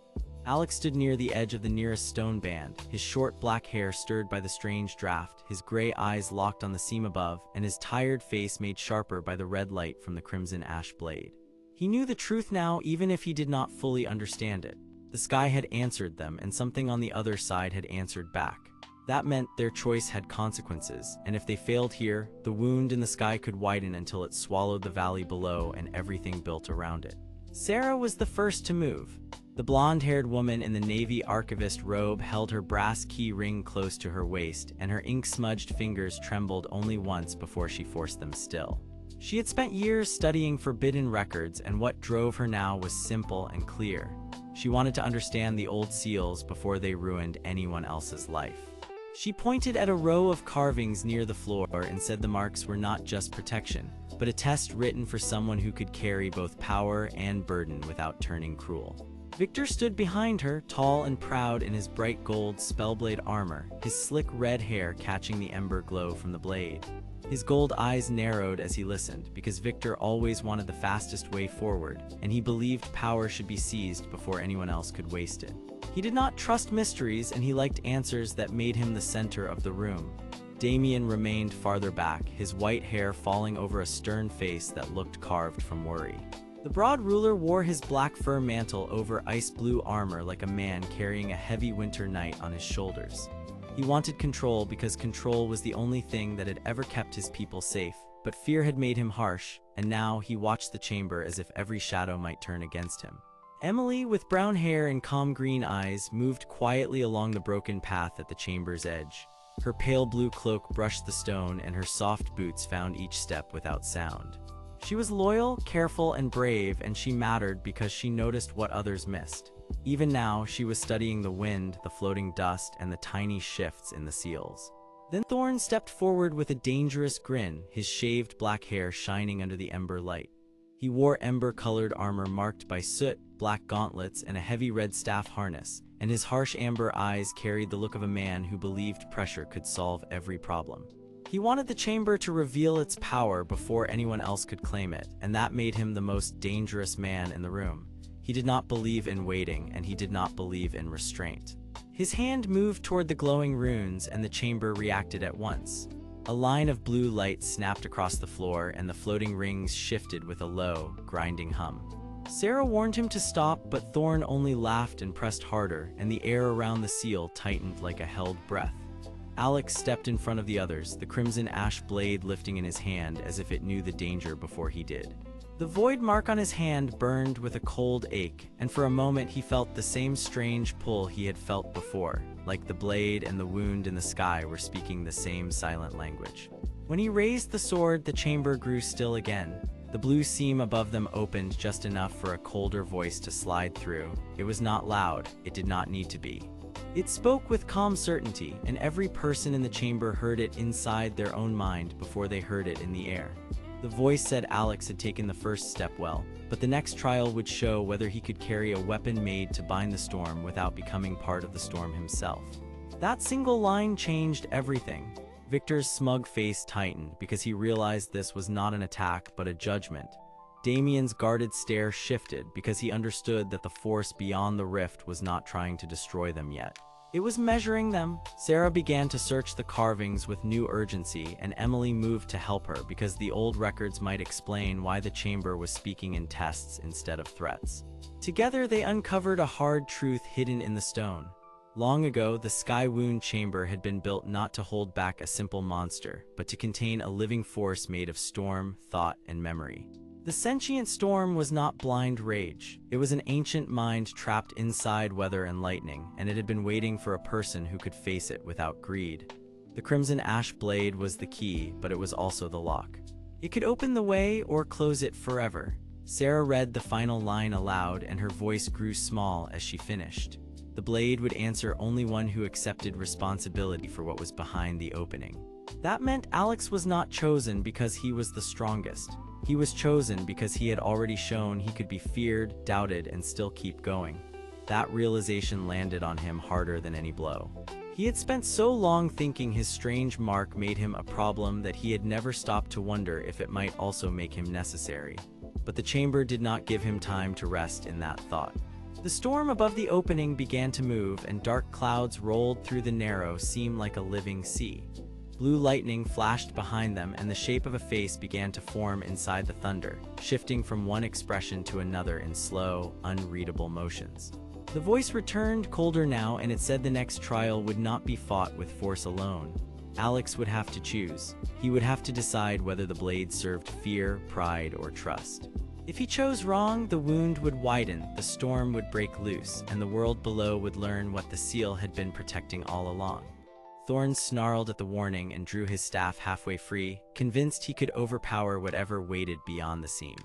Alex stood near the edge of the nearest stone band, his short black hair stirred by the strange draft, his gray eyes locked on the seam above, and his tired face made sharper by the red light from the crimson ash blade. He knew the truth now, even if he did not fully understand it. The sky had answered them, and something on the other side had answered back. That meant their choice had consequences, and if they failed here, the wound in the sky could widen until it swallowed the valley below and everything built around it. Sarah was the first to move. The blonde-haired woman in the Navy archivist robe held her brass key ring close to her waist, and her ink-smudged fingers trembled only once before she forced them still. She had spent years studying forbidden records, and what drove her now was simple and clear. She wanted to understand the old seals before they ruined anyone else's life. She pointed at a row of carvings near the floor and said the marks were not just protection, but a test written for someone who could carry both power and burden without turning cruel. Victor stood behind her, tall and proud in his bright gold spellblade armor, his slick red hair catching the ember glow from the blade. His gold eyes narrowed as he listened, because Victor always wanted the fastest way forward, and he believed power should be seized before anyone else could waste it. He did not trust mysteries, and he liked answers that made him the center of the room. Damian remained farther back, his white hair falling over a stern face that looked carved from worry. The broad ruler wore his black fur mantle over ice blue armor like a man carrying a heavy winter night on his shoulders. He wanted control because control was the only thing that had ever kept his people safe. But fear had made him harsh, and now he watched the chamber as if every shadow might turn against him. Emily, with brown hair and calm green eyes, moved quietly along the broken path at the chamber's edge. Her pale blue cloak brushed the stone, and her soft boots found each step without sound. She was loyal, careful, and brave, and she mattered because she noticed what others missed. Even now, she was studying the wind, the floating dust, and the tiny shifts in the seals. Then Thorne stepped forward with a dangerous grin, his shaved black hair shining under the ember light. He wore ember-colored armor marked by soot, black gauntlets, and a heavy red staff harness, and his harsh amber eyes carried the look of a man who believed pressure could solve every problem. He wanted the chamber to reveal its power before anyone else could claim it, and that made him the most dangerous man in the room. He did not believe in waiting, and he did not believe in restraint. His hand moved toward the glowing runes, and the chamber reacted at once. A line of blue light snapped across the floor, and the floating rings shifted with a low, grinding hum. Sarah warned him to stop, but Thorne only laughed and pressed harder, and the air around the seal tightened like a held breath. Alex stepped in front of the others, the crimson ash blade lifting in his hand as if it knew the danger before he did. The void mark on his hand burned with a cold ache, and for a moment he felt the same strange pull he had felt before, like the blade and the wound in the sky were speaking the same silent language. When he raised the sword, the chamber grew still again. The blue seam above them opened just enough for a colder voice to slide through. It was not loud, it did not need to be. It spoke with calm certainty, and every person in the chamber heard it inside their own mind before they heard it in the air. The voice said Alex had taken the first step well, but the next trial would show whether he could carry a weapon made to bind the storm without becoming part of the storm himself. That single line changed everything. Victor's smug face tightened because he realized this was not an attack but a judgment. Damian's guarded stare shifted because he understood that the force beyond the rift was not trying to destroy them yet. It was measuring them. Sarah began to search the carvings with new urgency, and Emily moved to help her because the old records might explain why the chamber was speaking in tests instead of threats. Together they uncovered a hard truth hidden in the stone. Long ago, the Sky-Wound chamber had been built not to hold back a simple monster, but to contain a living force made of storm, thought, and memory. The sentient storm was not blind rage. It was an ancient mind trapped inside weather and lightning, and it had been waiting for a person who could face it without greed. The crimson ash blade was the key, but it was also the lock. It could open the way or close it forever. Sarah read the final line aloud, and her voice grew small as she finished. The blade would answer only one who accepted responsibility for what was behind the opening. That meant Alex was not chosen because he was the strongest. He was chosen because he had already shown he could be feared, doubted, and still keep going. That realization landed on him harder than any blow. He had spent so long thinking his strange mark made him a problem that he had never stopped to wonder if it might also make him necessary. But the chamber did not give him time to rest in that thought. The storm above the opening began to move, and dark clouds rolled through the narrow seam like a living sea. Blue lightning flashed behind them, and the shape of a face began to form inside the thunder, shifting from one expression to another in slow, unreadable motions. The voice returned, colder now, and it said the next trial would not be fought with force alone. Alex would have to choose. He would have to decide whether the blade served fear, pride, or trust. If he chose wrong, the wound would widen, the storm would break loose, and the world below would learn what the seal had been protecting all along. Thorne snarled at the warning and drew his staff halfway free, convinced he could overpower whatever waited beyond the seam.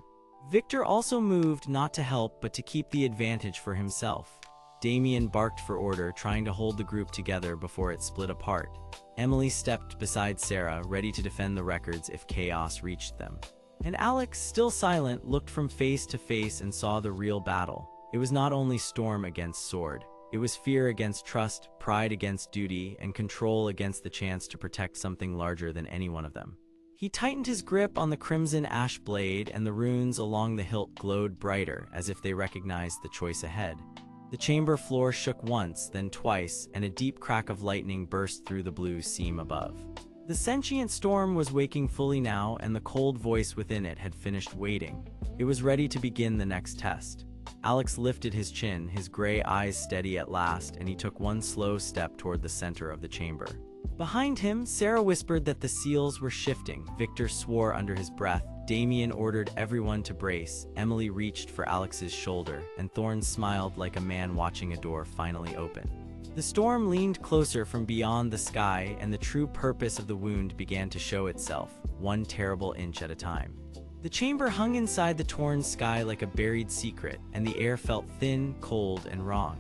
Victor also moved, not to help, but to keep the advantage for himself. Damian barked for order, trying to hold the group together before it split apart. Emily stepped beside Sarah, ready to defend the records if chaos reached them. And Alex, still silent, looked from face to face and saw the real battle. It was not only storm against sword. It was fear against trust, pride against duty, and control against the chance to protect something larger than any one of them. He tightened his grip on the crimson ash blade, and the runes along the hilt glowed brighter, as if they recognized the choice ahead. The chamber floor shook once, then twice, and a deep crack of lightning burst through the blue seam above. The sentient storm was waking fully now, and the cold voice within it had finished waiting. It was ready to begin the next test. Alex lifted his chin, his gray eyes steady at last, and he took one slow step toward the center of the chamber. Behind him, Sarah whispered that the seals were shifting. Victor swore under his breath. Damian ordered everyone to brace. Emily reached for Alex's shoulder, and Thorne smiled like a man watching a door finally open. The storm leaned closer from beyond the sky, and the true purpose of the wound began to show itself, one terrible inch at a time. The chamber hung inside the torn sky like a buried secret, and the air felt thin, cold, and wrong.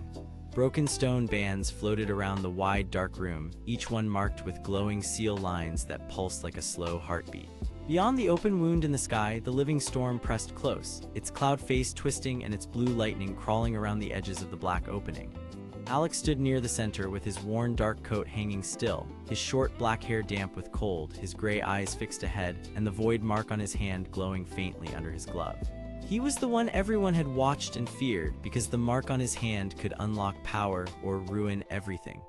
Broken stone bands floated around the wide, dark room, each one marked with glowing seal lines that pulsed like a slow heartbeat. Beyond the open wound in the sky, the living storm pressed close, its cloud face twisting and its blue lightning crawling around the edges of the black opening. Alex stood near the center with his worn dark coat hanging still, his short black hair damp with cold, his gray eyes fixed ahead, and the void mark on his hand glowing faintly under his glove. He was the one everyone had watched and feared, because the mark on his hand could unlock power or ruin everything.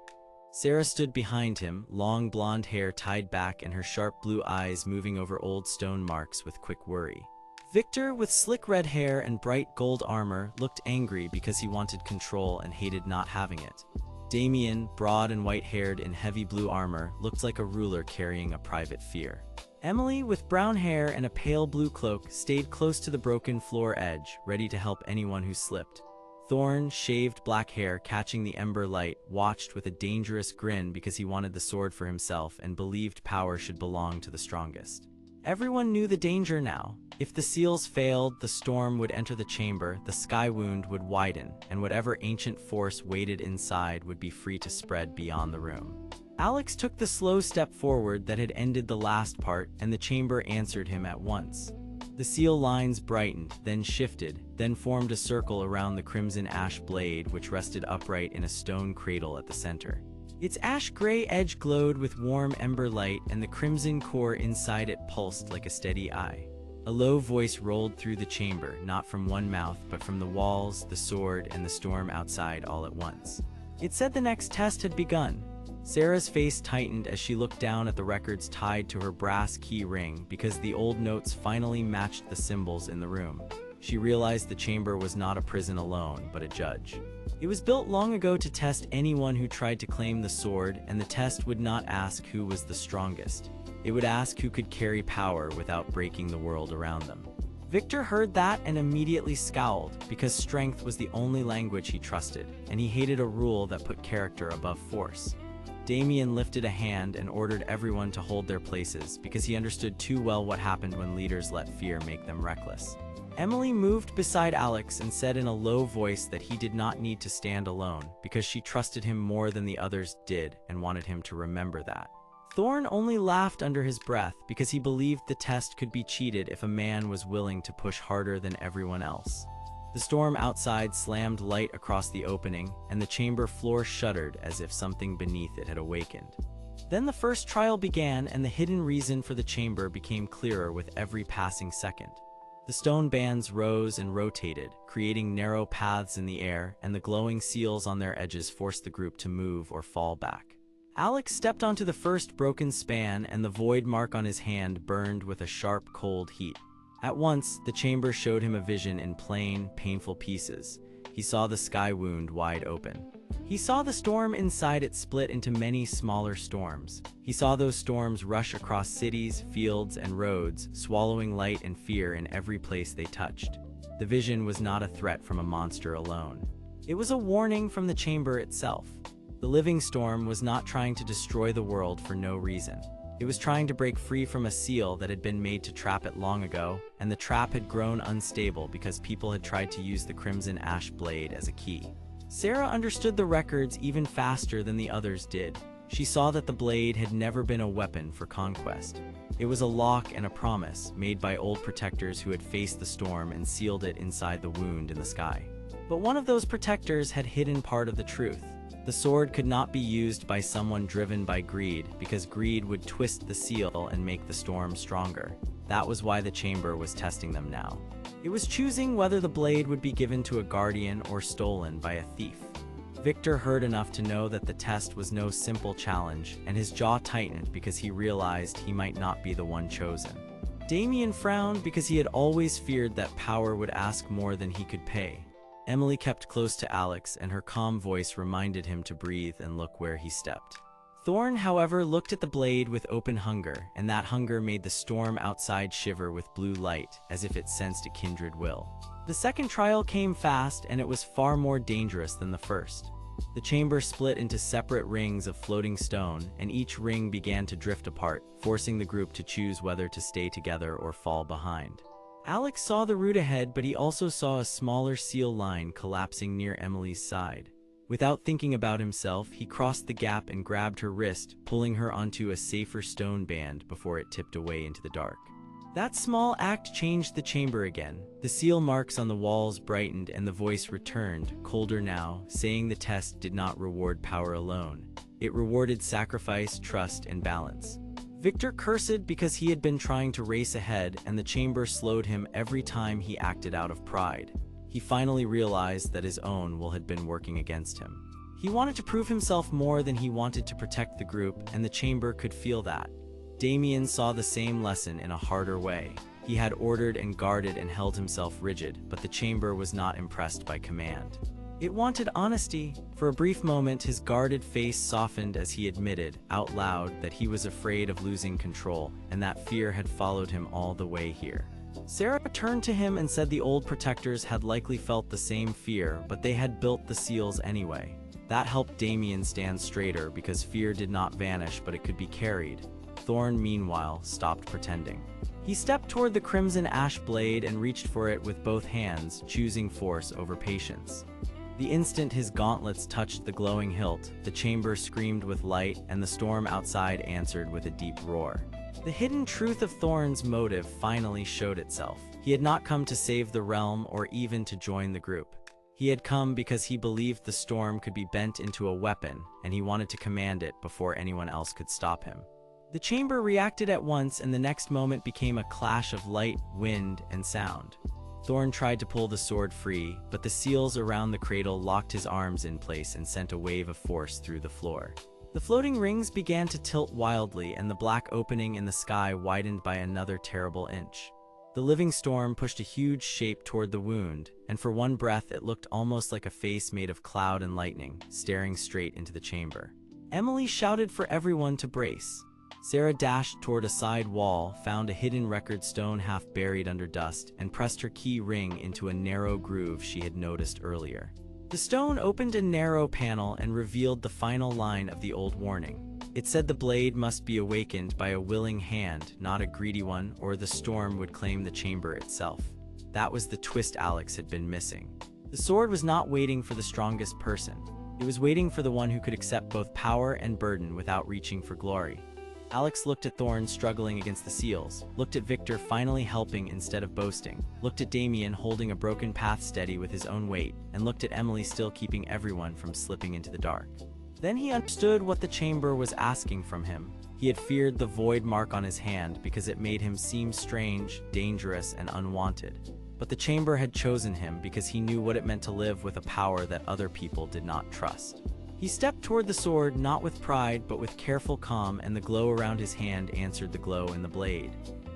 Sarah stood behind him, long blonde hair tied back and her sharp blue eyes moving over old stone marks with quick worry. Victor, with slick red hair and bright gold armor, looked angry because he wanted control and hated not having it. Damian, broad and white-haired in heavy blue armor, looked like a ruler carrying a private fear. Emily, with brown hair and a pale blue cloak, stayed close to the broken floor edge, ready to help anyone who slipped. Thorne, shaved black hair catching the ember light, watched with a dangerous grin because he wanted the sword for himself and believed power should belong to the strongest. Everyone knew the danger now. If the seals failed, the storm would enter the chamber, the sky wound would widen, and whatever ancient force waited inside would be free to spread beyond the room. Alex took the slow step forward that had ended the last part, and the chamber answered him at once. The seal lines brightened, then shifted, then formed a circle around the crimson ash blade which rested upright in a stone cradle at the center. Its ash-gray edge glowed with warm ember light, and the crimson core inside it pulsed like a steady eye. A low voice rolled through the chamber, not from one mouth, but from the walls, the sword, and the storm outside all at once. It said the next test had begun. Sarah's face tightened as she looked down at the records tied to her brass key ring because the old notes finally matched the symbols in the room. She realized the chamber was not a prison alone, but a judge. It was built long ago to test anyone who tried to claim the sword, and the test would not ask who was the strongest. It would ask who could carry power without breaking the world around them. Victor heard that and immediately scowled, because strength was the only language he trusted, and he hated a rule that put character above force. Damian lifted a hand and ordered everyone to hold their places, because he understood too well what happened when leaders let fear make them reckless. Emily moved beside Alex and said in a low voice that he did not need to stand alone, because she trusted him more than the others did and wanted him to remember that. Thorne only laughed under his breath because he believed the test could be cheated if a man was willing to push harder than everyone else. The storm outside slammed light across the opening, and the chamber floor shuddered as if something beneath it had awakened. Then the first trial began, and the hidden reason for the chamber became clearer with every passing second. The stone bands rose and rotated, creating narrow paths in the air, and the glowing seals on their edges forced the group to move or fall back. Alex stepped onto the first broken span, and the void mark on his hand burned with a sharp, cold heat. At once, the chamber showed him a vision in plain, painful pieces. He saw the sky wound wide open. He saw the storm inside it split into many smaller storms. He saw those storms rush across cities, fields, and roads, swallowing light and fear in every place they touched. The vision was not a threat from a monster alone. It was a warning from the chamber itself. The living storm was not trying to destroy the world for no reason. It was trying to break free from a seal that had been made to trap it long ago, and the trap had grown unstable because people had tried to use the crimson ash blade as a key. Sarah understood the records even faster than the others did. She saw that the blade had never been a weapon for conquest. It was a lock and a promise made by old protectors who had faced the storm and sealed it inside the wound in the sky. But one of those protectors had hidden part of the truth. The sword could not be used by someone driven by greed, because greed would twist the seal and make the storm stronger. That was why the chamber was testing them now. It was choosing whether the blade would be given to a guardian or stolen by a thief. Victor heard enough to know that the test was no simple challenge, and his jaw tightened because he realized he might not be the one chosen. Damian frowned because he had always feared that power would ask more than he could pay. Emily kept close to Alex, and her calm voice reminded him to breathe and look where he stepped. Thorne, however, looked at the blade with open hunger, and that hunger made the storm outside shiver with blue light, as if it sensed a kindred will. The second trial came fast, and it was far more dangerous than the first. The chamber split into separate rings of floating stone, and each ring began to drift apart, forcing the group to choose whether to stay together or fall behind. Alex saw the route ahead, but he also saw a smaller seal line collapsing near Emily's side. Without thinking about himself, he crossed the gap and grabbed her wrist, pulling her onto a safer stone band before it tipped away into the dark. That small act changed the chamber again. The seal marks on the walls brightened, and the voice returned, colder now, saying the test did not reward power alone. It rewarded sacrifice, trust, and balance. Victor cursed because he had been trying to race ahead, and the chamber slowed him every time he acted out of pride. He finally realized that his own will had been working against him. He wanted to prove himself more than he wanted to protect the group, and the chamber could feel that. Damian saw the same lesson in a harder way. He had ordered and guarded and held himself rigid, but the chamber was not impressed by command. It wanted honesty. For a brief moment, his guarded face softened as he admitted, out loud, that he was afraid of losing control, and that fear had followed him all the way here. Sarah turned to him and said the old protectors had likely felt the same fear, but they had built the seals anyway. That helped Damian stand straighter, because fear did not vanish, but it could be carried. Thorne, meanwhile, stopped pretending. He stepped toward the crimson ash blade and reached for it with both hands, choosing force over patience. The instant his gauntlets touched the glowing hilt, the chamber screamed with light, and the storm outside answered with a deep roar. The hidden truth of Thorne's motive finally showed itself. He had not come to save the realm or even to join the group. He had come because he believed the storm could be bent into a weapon, and he wanted to command it before anyone else could stop him. The chamber reacted at once, and the next moment became a clash of light, wind, and sound. Thorne tried to pull the sword free, but the seals around the cradle locked his arms in place and sent a wave of force through the floor. The floating rings began to tilt wildly, and the black opening in the sky widened by another terrible inch. The living storm pushed a huge shape toward the wound, and for one breath it looked almost like a face made of cloud and lightning, staring straight into the chamber. Emily shouted for everyone to brace. Sarah dashed toward a side wall, found a hidden record stone half buried under dust, and pressed her key ring into a narrow groove she had noticed earlier. The stone opened a narrow panel and revealed the final line of the old warning. It said the blade must be awakened by a willing hand, not a greedy one, or the storm would claim the chamber itself. That was the twist Alex had been missing. The sword was not waiting for the strongest person. It was waiting for the one who could accept both power and burden without reaching for glory. Alex looked at Thorne struggling against the seals, looked at Victor finally helping instead of boasting, looked at Damian holding a broken path steady with his own weight, and looked at Emily still keeping everyone from slipping into the dark. Then he understood what the chamber was asking from him. He had feared the void mark on his hand because it made him seem strange, dangerous, and unwanted. But the chamber had chosen him because he knew what it meant to live with a power that other people did not trust. He stepped toward the sword, not with pride, but with careful calm, and the glow around his hand answered the glow in the blade.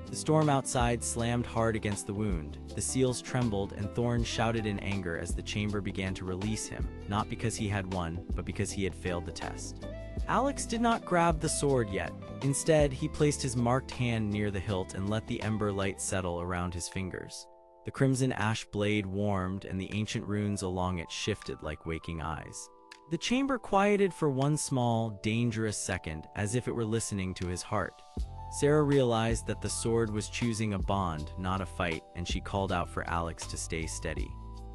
The storm outside slammed hard against the wound. The seals trembled, and Thorne shouted in anger as the chamber began to release him, not because he had won, but because he had failed the test. Alex did not grab the sword yet. Instead, he placed his marked hand near the hilt and let the ember light settle around his fingers. The crimson ash blade warmed, and the ancient runes along it shifted like waking eyes. The chamber quieted for one small, dangerous second, as if it were listening to his heart. Sarah realized that the sword was choosing a bond, not a fight, and she called out for Alex to stay steady.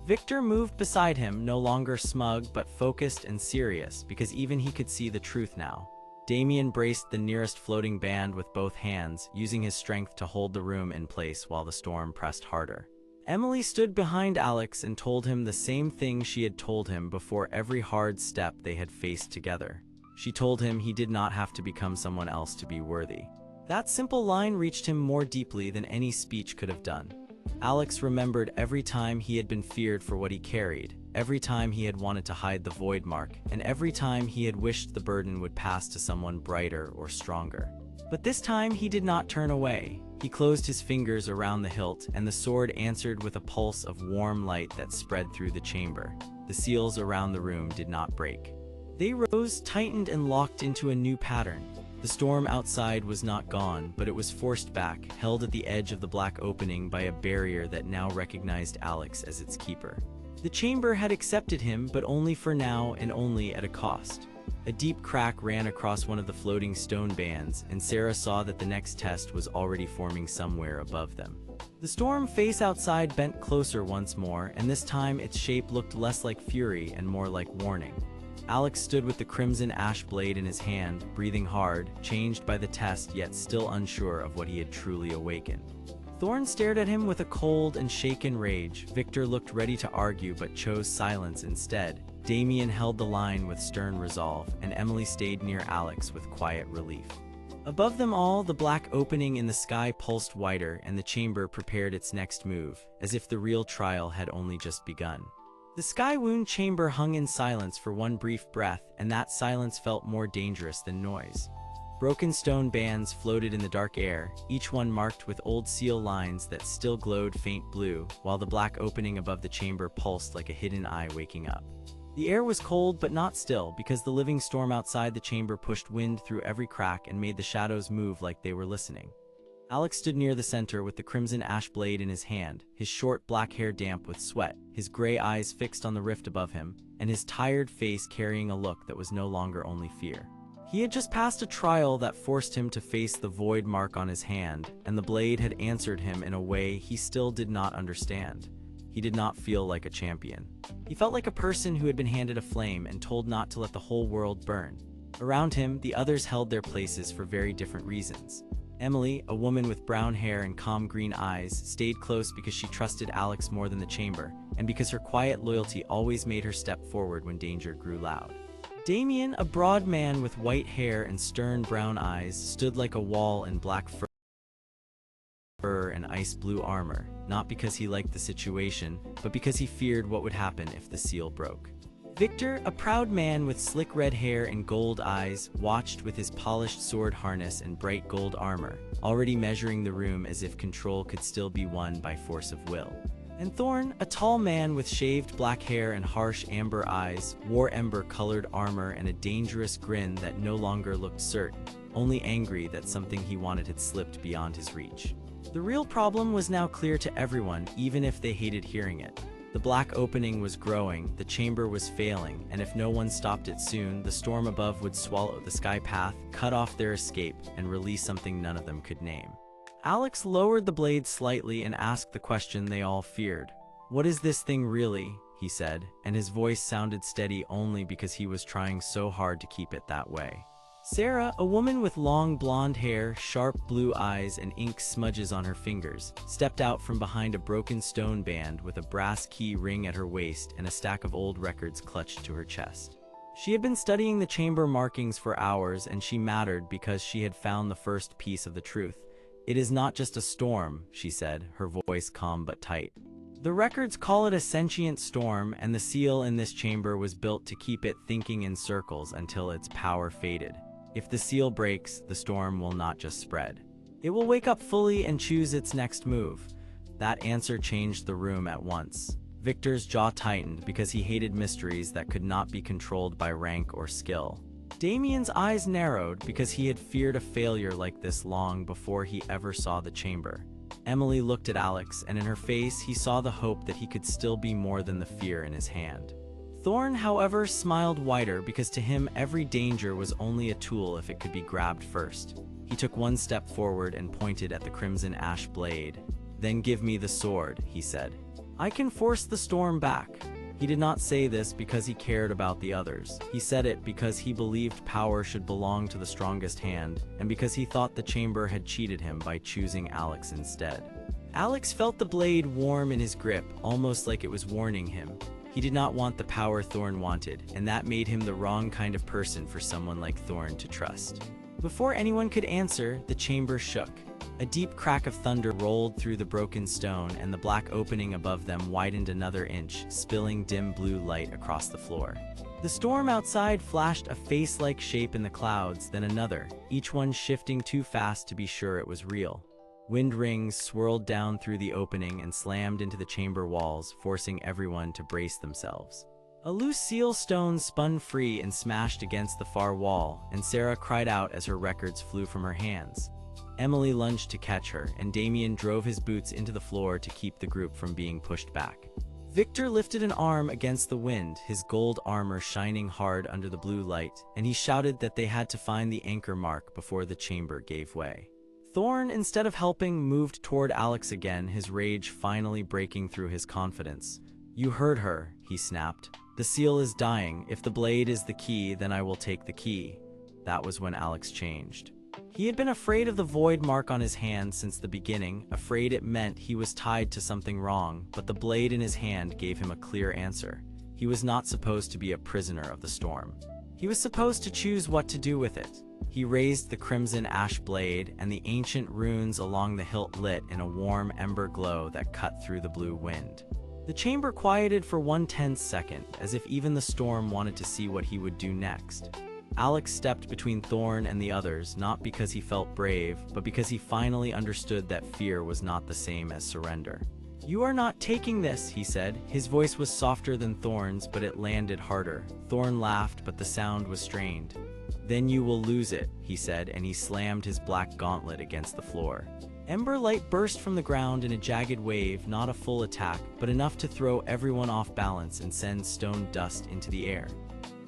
Victor moved beside him, no longer smug, but focused and serious, because even he could see the truth now. Damian braced the nearest floating band with both hands, using his strength to hold the room in place while the storm pressed harder. Emily stood behind Alex and told him the same thing she had told him before every hard step they had faced together. She told him he did not have to become someone else to be worthy. That simple line reached him more deeply than any speech could have done. Alex remembered every time he had been feared for what he carried, every time he had wanted to hide the void mark, and every time he had wished the burden would pass to someone brighter or stronger. But this time he did not turn away. He closed his fingers around the hilt, and the sword answered with a pulse of warm light that spread through the chamber. The seals around the room did not break. They rose, tightened, and locked into a new pattern. The storm outside was not gone, but it was forced back, held at the edge of the black opening by a barrier that now recognized Alex as its keeper. The chamber had accepted him, but only for now and only at a cost. A deep crack ran across one of the floating stone bands, and Sarah saw that the next test was already forming somewhere above them. The storm face outside bent closer once more, and this time its shape looked less like fury and more like warning. Alex stood with the crimson ash blade in his hand, breathing hard, changed by the test yet still unsure of what he had truly awakened. Thorne stared at him with a cold and shaken rage. Victor looked ready to argue but chose silence instead. Damian held the line with stern resolve, and Emily stayed near Alex with quiet relief. Above them all, the black opening in the sky pulsed wider, and the chamber prepared its next move, as if the real trial had only just begun. The sky-wound chamber hung in silence for one brief breath, and that silence felt more dangerous than noise. Broken stone bands floated in the dark air, each one marked with old seal lines that still glowed faint blue, while the black opening above the chamber pulsed like a hidden eye waking up. The air was cold but not still, because the living storm outside the chamber pushed wind through every crack and made the shadows move like they were listening. Alex stood near the center with the crimson ash blade in his hand, his short black hair damp with sweat, his gray eyes fixed on the rift above him, and his tired face carrying a look that was no longer only fear. He had just passed a trial that forced him to face the void mark on his hand, and the blade had answered him in a way he still did not understand. He did not feel like a champion. He felt like a person who had been handed a flame and told not to let the whole world burn. Around him, the others held their places for very different reasons. Emily, a woman with brown hair and calm green eyes, stayed close because she trusted Alex more than the chamber, and because her quiet loyalty always made her step forward when danger grew loud. Damian, a broad man with white hair and stern brown eyes, stood like a wall in black fur and ice blue armor, not because he liked the situation, but because he feared what would happen if the seal broke. Victor, a proud man with slick red hair and gold eyes, watched with his polished sword harness and bright gold armor, already measuring the room as if control could still be won by force of will. And Thorne, a tall man with shaved black hair and harsh amber eyes, wore ember-colored armor and a dangerous grin that no longer looked certain, only angry that something he wanted had slipped beyond his reach. The real problem was now clear to everyone, even if they hated hearing it. The black opening was growing, the chamber was failing, and if no one stopped it soon, the storm above would swallow the sky path, cut off their escape, and release something none of them could name. Alex lowered the blade slightly and asked the question they all feared. "What is this thing really?" he said, and his voice sounded steady only because he was trying so hard to keep it that way. Sarah, a woman with long blonde hair, sharp blue eyes, and ink smudges on her fingers, stepped out from behind a broken stone band with a brass key ring at her waist and a stack of old records clutched to her chest. She had been studying the chamber markings for hours, and she mattered because she had found the first piece of the truth. "It is not just a storm," she said, her voice calm but tight. "The records call it a sentient storm, and the seal in this chamber was built to keep it thinking in circles until its power faded. If the seal breaks, the storm will not just spread. It will wake up fully and choose its next move." That answer changed the room at once. Victor's jaw tightened because he hated mysteries that could not be controlled by rank or skill. Damian's eyes narrowed because he had feared a failure like this long before he ever saw the chamber. Emily looked at Alex, and in her face he saw the hope that he could still be more than the fear in his hand. Thorne, however, smiled wider because to him every danger was only a tool if it could be grabbed first. He took one step forward and pointed at the crimson ash blade. "Then give me the sword," he said. "I can force the storm back." He did not say this because he cared about the others. He said it because he believed power should belong to the strongest hand, and because he thought the chamber had cheated him by choosing Alex instead. Alex felt the blade warm in his grip, almost like it was warning him. He did not want the power Thorne wanted, and that made him the wrong kind of person for someone like Thorne to trust. Before anyone could answer, the chamber shook. A deep crack of thunder rolled through the broken stone, and the black opening above them widened another inch, spilling dim blue light across the floor. The storm outside flashed a face-like shape in the clouds, then another, each one shifting too fast to be sure it was real. Wind rings swirled down through the opening and slammed into the chamber walls, forcing everyone to brace themselves. A loose seal stone spun free and smashed against the far wall, and Sarah cried out as her records flew from her hands. Emily lunged to catch her, and Damian drove his boots into the floor to keep the group from being pushed back. Victor lifted an arm against the wind, his gold armor shining hard under the blue light, and he shouted that they had to find the anchor mark before the chamber gave way. Thorne, instead of helping, moved toward Alex again, his rage finally breaking through his confidence. "You heard her," he snapped. "The seal is dying. If the blade is the key, then I will take the key." That was when Alex changed. He had been afraid of the void mark on his hand since the beginning, afraid it meant he was tied to something wrong, but the blade in his hand gave him a clear answer. He was not supposed to be a prisoner of the storm. He was supposed to choose what to do with it. He raised the crimson ash blade, and the ancient runes along the hilt lit in a warm ember glow that cut through the blue wind. The chamber quieted for 1/10 second, as if even the storm wanted to see what he would do next. Alex stepped between Thorne and the others, not because he felt brave, but because he finally understood that fear was not the same as surrender. "You are not taking this," he said. His voice was softer than Thorne's, but it landed harder. Thorne laughed, but the sound was strained. "Then you will lose it," he said, and he slammed his black gauntlet against the floor. Ember light burst from the ground in a jagged wave, not a full attack, but enough to throw everyone off balance and send stone dust into the air.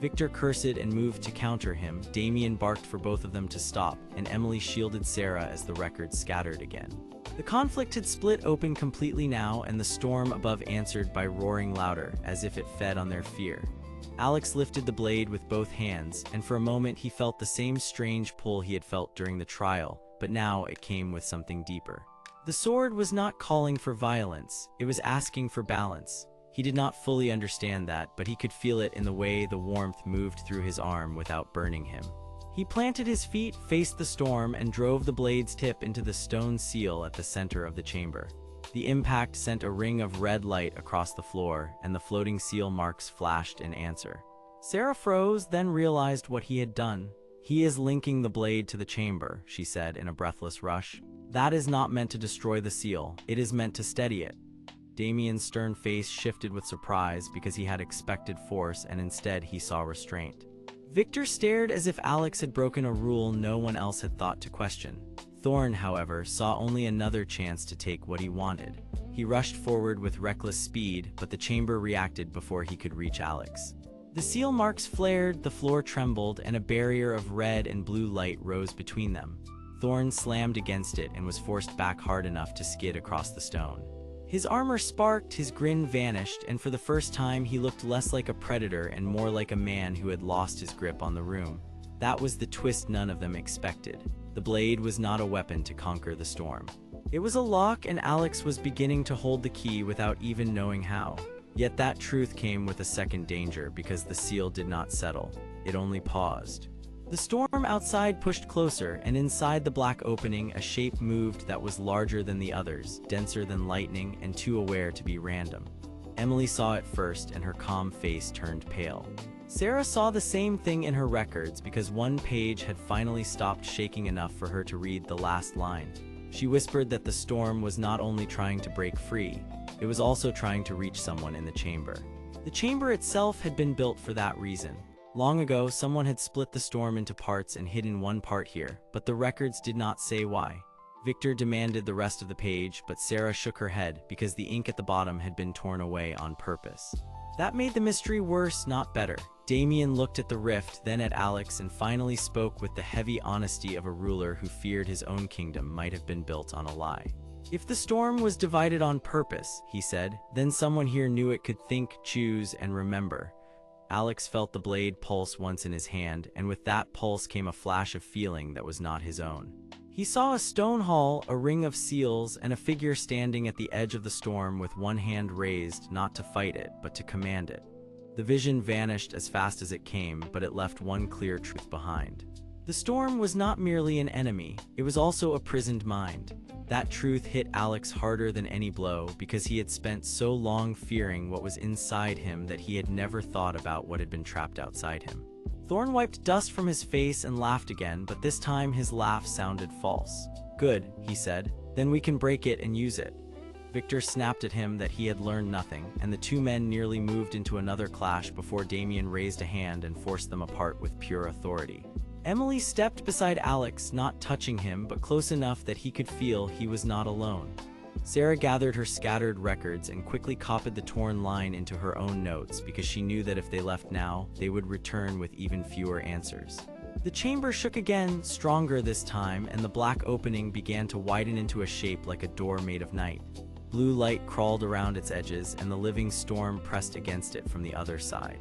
Victor cursed and moved to counter him. Damian barked for both of them to stop, and Emily shielded Sarah as the records scattered again. The conflict had split open completely now, and the storm above answered by roaring louder, as if it fed on their fear. Alex lifted the blade with both hands, and for a moment he felt the same strange pull he had felt during the trial, but now it came with something deeper. The sword was not calling for violence, it was asking for balance. He did not fully understand that, but he could feel it in the way the warmth moved through his arm without burning him. He planted his feet, faced the storm, and drove the blade's tip into the stone seal at the center of the chamber. The impact sent a ring of red light across the floor, and the floating seal marks flashed in answer. Sarah froze, then realized what he had done. "He is linking the blade to the chamber," she said in a breathless rush. "That is not meant to destroy the seal, it is meant to steady it." Damian's stern face shifted with surprise because he had expected force, and instead he saw restraint. Victor stared as if Alex had broken a rule no one else had thought to question. Thorne, however, saw only another chance to take what he wanted. He rushed forward with reckless speed, but the chamber reacted before he could reach Alex. The seal marks flared, the floor trembled, and a barrier of red and blue light rose between them. Thorne slammed against it and was forced back hard enough to skid across the stone. His armor sparked, his grin vanished, and for the first time he looked less like a predator and more like a man who had lost his grip on the room. That was the twist none of them expected. The blade was not a weapon to conquer the storm. It was a lock, and Alex was beginning to hold the key without even knowing how. Yet that truth came with a second danger, because the seal did not settle. It only paused. The storm outside pushed closer, and inside the black opening a shape moved that was larger than the others, denser than lightning, and too aware to be random. Emily saw it first, and her calm face turned pale. Sarah saw the same thing in her records, because one page had finally stopped shaking enough for her to read the last line. She whispered that the storm was not only trying to break free, it was also trying to reach someone in the chamber. The chamber itself had been built for that reason. Long ago, someone had split the storm into parts and hidden one part here, but the records did not say why. Victor demanded the rest of the page, but Sarah shook her head because the ink at the bottom had been torn away on purpose. That made the mystery worse, not better. Damian looked at the rift, then at Alex, and finally spoke with the heavy honesty of a ruler who feared his own kingdom might have been built on a lie. "If the storm was divided on purpose," he said, "then someone here knew it could think, choose, and remember." Alex felt the blade pulse once in his hand, and with that pulse came a flash of feeling that was not his own. He saw a stone hall, a ring of seals, and a figure standing at the edge of the storm with one hand raised, not to fight it, but to command it. The vision vanished as fast as it came, but it left one clear truth behind. The storm was not merely an enemy, it was also a prisoned mind. That truth hit Alex harder than any blow, because he had spent so long fearing what was inside him that he had never thought about what had been trapped outside him. Thorne wiped dust from his face and laughed again, but this time his laugh sounded false. "Good," he said. Then we can break it and use it." Victor snapped at him that he had learned nothing, and the two men nearly moved into another clash before Damian raised a hand and forced them apart with pure authority. Emily stepped beside Alex, not touching him, but close enough that he could feel he was not alone. Sarah gathered her scattered records and quickly copied the torn line into her own notes because she knew that if they left now, they would return with even fewer answers. The chamber shook again, stronger this time, and the black opening began to widen into a shape like a door made of night. Blue light crawled around its edges, and the living storm pressed against it from the other side.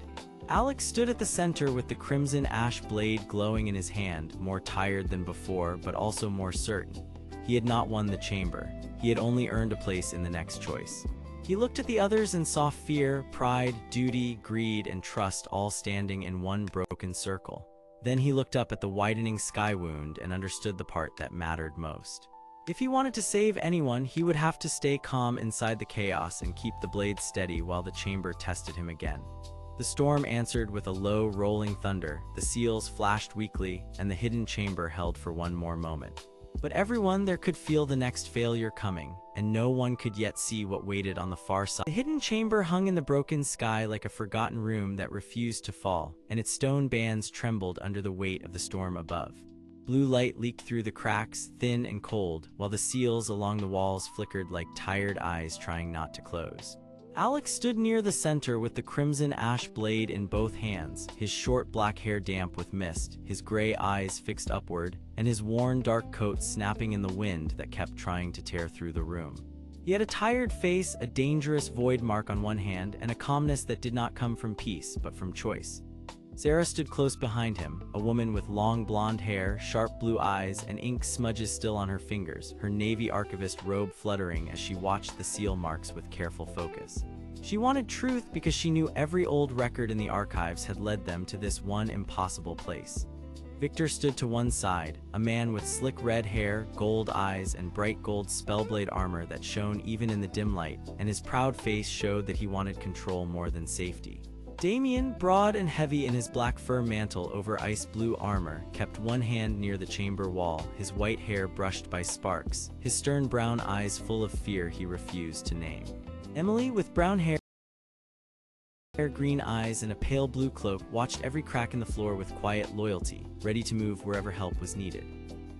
Alex stood at the center with the crimson ash blade glowing in his hand, more tired than before, but also more certain. He had not won the chamber. He had only earned a place in the next choice. He looked at the others and saw fear, pride, duty, greed, and trust all standing in one broken circle. Then he looked up at the widening sky wound and understood the part that mattered most. If he wanted to save anyone, he would have to stay calm inside the chaos and keep the blade steady while the chamber tested him again. The storm answered with a low, rolling thunder, the seals flashed weakly, and the hidden chamber held for one more moment. But everyone there could feel the next failure coming, and no one could yet see what waited on the far side. The hidden chamber hung in the broken sky like a forgotten room that refused to fall, and its stone bands trembled under the weight of the storm above. Blue light leaked through the cracks, thin and cold, while the seals along the walls flickered like tired eyes trying not to close. Alex stood near the center with the crimson ash blade in both hands, his short black hair damp with mist, his gray eyes fixed upward, and his worn dark coat snapping in the wind that kept trying to tear through the room. He had a tired face, a dangerous void mark on one hand, and a calmness that did not come from peace, but from choice. Sarah stood close behind him, a woman with long blonde hair, sharp blue eyes, and ink smudges still on her fingers, her navy archivist robe fluttering as she watched the seal marks with careful focus. She wanted truth because she knew every old record in the archives had led them to this one impossible place. Victor stood to one side, a man with slick red hair, gold eyes, and bright gold spellblade armor that shone even in the dim light, and his proud face showed that he wanted control more than safety. Damian, broad and heavy in his black fur mantle over ice blue armor, kept one hand near the chamber wall, his white hair brushed by sparks, his stern brown eyes full of fear he refused to name. Emily, with brown hair, green eyes, and a pale blue cloak, watched every crack in the floor with quiet loyalty, ready to move wherever help was needed.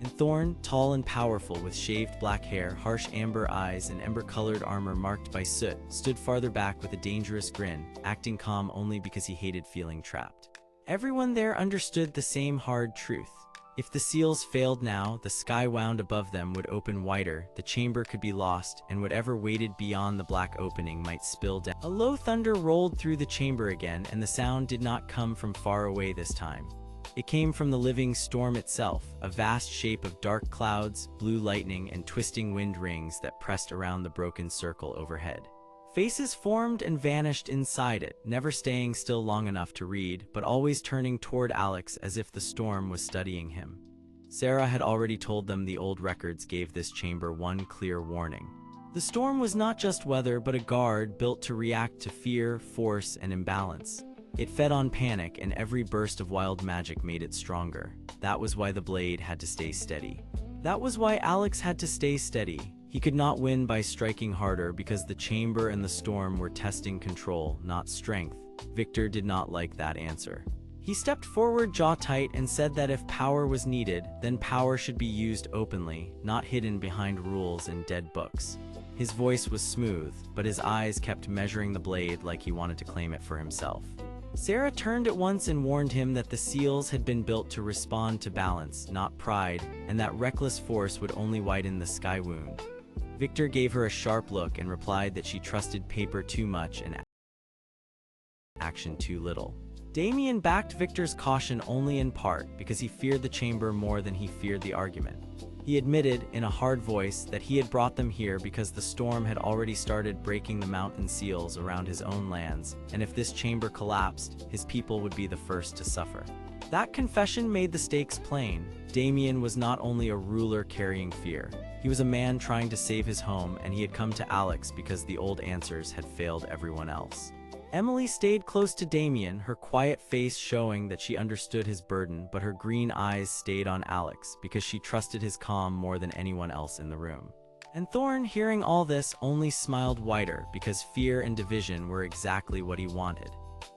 And Thorne, tall and powerful with shaved black hair, harsh amber eyes, and ember-colored armor marked by soot, stood farther back with a dangerous grin, acting calm only because he hated feeling trapped. Everyone there understood the same hard truth. If the seals failed now, the sky wound above them would open wider, the chamber could be lost, and whatever waited beyond the black opening might spill down. A low thunder rolled through the chamber again, and the sound did not come from far away this time. It came from the living storm itself, a vast shape of dark clouds, blue lightning, and twisting wind rings that pressed around the broken circle overhead. Faces formed and vanished inside it, never staying still long enough to read, but always turning toward Alex as if the storm was studying him. Sarah had already told them the old records gave this chamber one clear warning. The storm was not just weather, but a guard built to react to fear, force, and imbalance. It fed on panic, and every burst of wild magic made it stronger. That was why the blade had to stay steady. That was why Alex had to stay steady. He could not win by striking harder because the chamber and the storm were testing control, not strength. Victor did not like that answer. He stepped forward jaw tight and said that if power was needed, then power should be used openly, not hidden behind rules and dead books. His voice was smooth, but his eyes kept measuring the blade like he wanted to claim it for himself. Sarah turned at once and warned him that the seals had been built to respond to balance, not pride, and that reckless force would only widen the sky wound. Victor gave her a sharp look and replied that she trusted paper too much and action too little. Damian backed Victor's caution only in part because he feared the chamber more than he feared the argument. He admitted, in a hard voice, that he had brought them here because the storm had already started breaking the mountain seals around his own lands, and if this chamber collapsed, his people would be the first to suffer. That confession made the stakes plain. Damian was not only a ruler carrying fear. He was a man trying to save his home, and he had come to Alex because the old answers had failed everyone else. Emily stayed close to Damian, her quiet face showing that she understood his burden, but her green eyes stayed on Alex because she trusted his calm more than anyone else in the room. And Thorne, hearing all this, only smiled wider because fear and division were exactly what he wanted.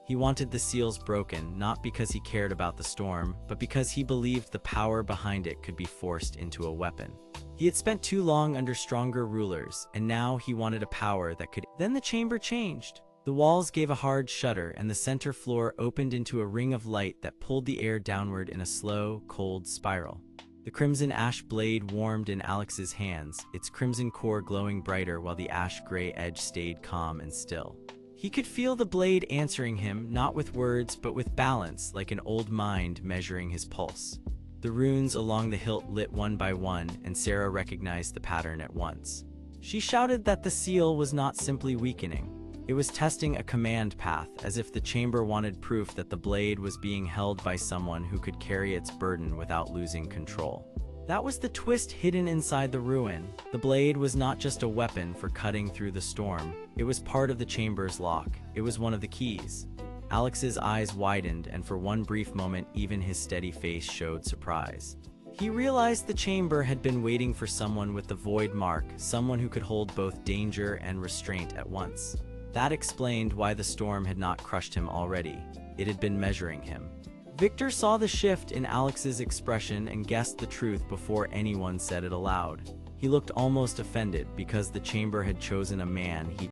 He wanted the seals broken, not because he cared about the storm, but because he believed the power behind it could be forced into a weapon. He had spent too long under stronger rulers, and now he wanted a power that could— Then the chamber changed. The walls gave a hard shudder, and the center floor opened into a ring of light that pulled the air downward in a slow, cold spiral. The crimson ash blade warmed in Alex's hands, its crimson core glowing brighter while the ash-gray edge stayed calm and still. He could feel the blade answering him, not with words, but with balance, like an old mind measuring his pulse. The runes along the hilt lit one by one, and Sarah recognized the pattern at once. She shouted that the seal was not simply weakening. It was testing a command path, as if the chamber wanted proof that the blade was being held by someone who could carry its burden without losing control. That was the twist hidden inside the ruin. The blade was not just a weapon for cutting through the storm. It was part of the chamber's lock. It was one of the keys. Alex's eyes widened, and for one brief moment, even his steady face showed surprise. He realized the chamber had been waiting for someone with the void mark, someone who could hold both danger and restraint at once. That explained why the storm had not crushed him already. It had been measuring him. Victor saw the shift in Alex's expression and guessed the truth before anyone said it aloud. He looked almost offended because the chamber had chosen a man he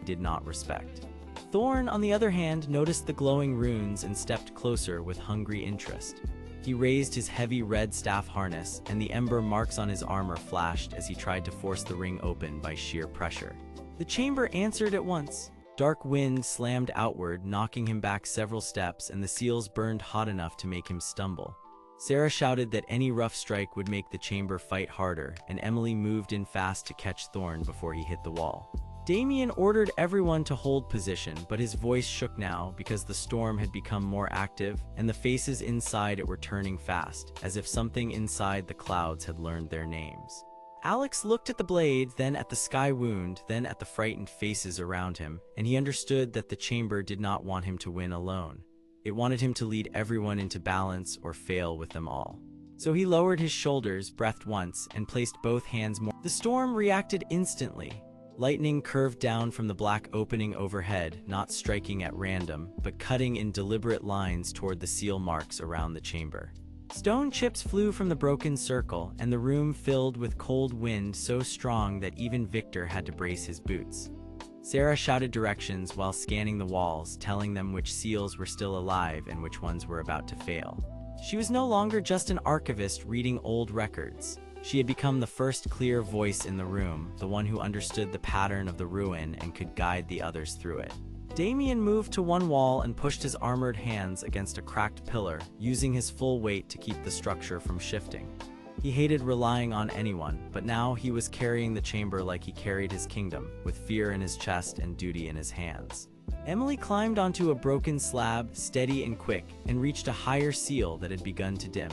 did not respect. Thorne, on the other hand, noticed the glowing runes and stepped closer with hungry interest. He raised his heavy red staff harness, and the ember marks on his armor flashed as he tried to force the ring open by sheer pressure. The chamber answered at once. Dark wind slammed outward, knocking him back several steps, and the seals burned hot enough to make him stumble. Sarah shouted that any rough strike would make the chamber fight harder, and Emily moved in fast to catch Thorne before he hit the wall. Damian ordered everyone to hold position, but his voice shook now because the storm had become more active, and the faces inside it were turning fast, as if something inside the clouds had learned their names. Alex looked at the blade, then at the sky wound, then at the frightened faces around him, and he understood that the chamber did not want him to win alone. It wanted him to lead everyone into balance or fail with them all. So he lowered his shoulders, breathed once, and placed both hands more. The storm reacted instantly. Lightning curved down from the black opening overhead, not striking at random, but cutting in deliberate lines toward the seal marks around the chamber. Stone chips flew from the broken circle, and the room filled with cold wind so strong that even Victor had to brace his boots. Sarah shouted directions while scanning the walls, telling them which seals were still alive and which ones were about to fail. She was no longer just an archivist reading old records. She had become the first clear voice in the room, the one who understood the pattern of the ruin and could guide the others through it. Damian moved to one wall and pushed his armored hands against a cracked pillar, using his full weight to keep the structure from shifting. He hated relying on anyone, but now he was carrying the chamber like he carried his kingdom, with fear in his chest and duty in his hands. Emily climbed onto a broken slab, steady and quick, and reached a higher seal that had begun to dim.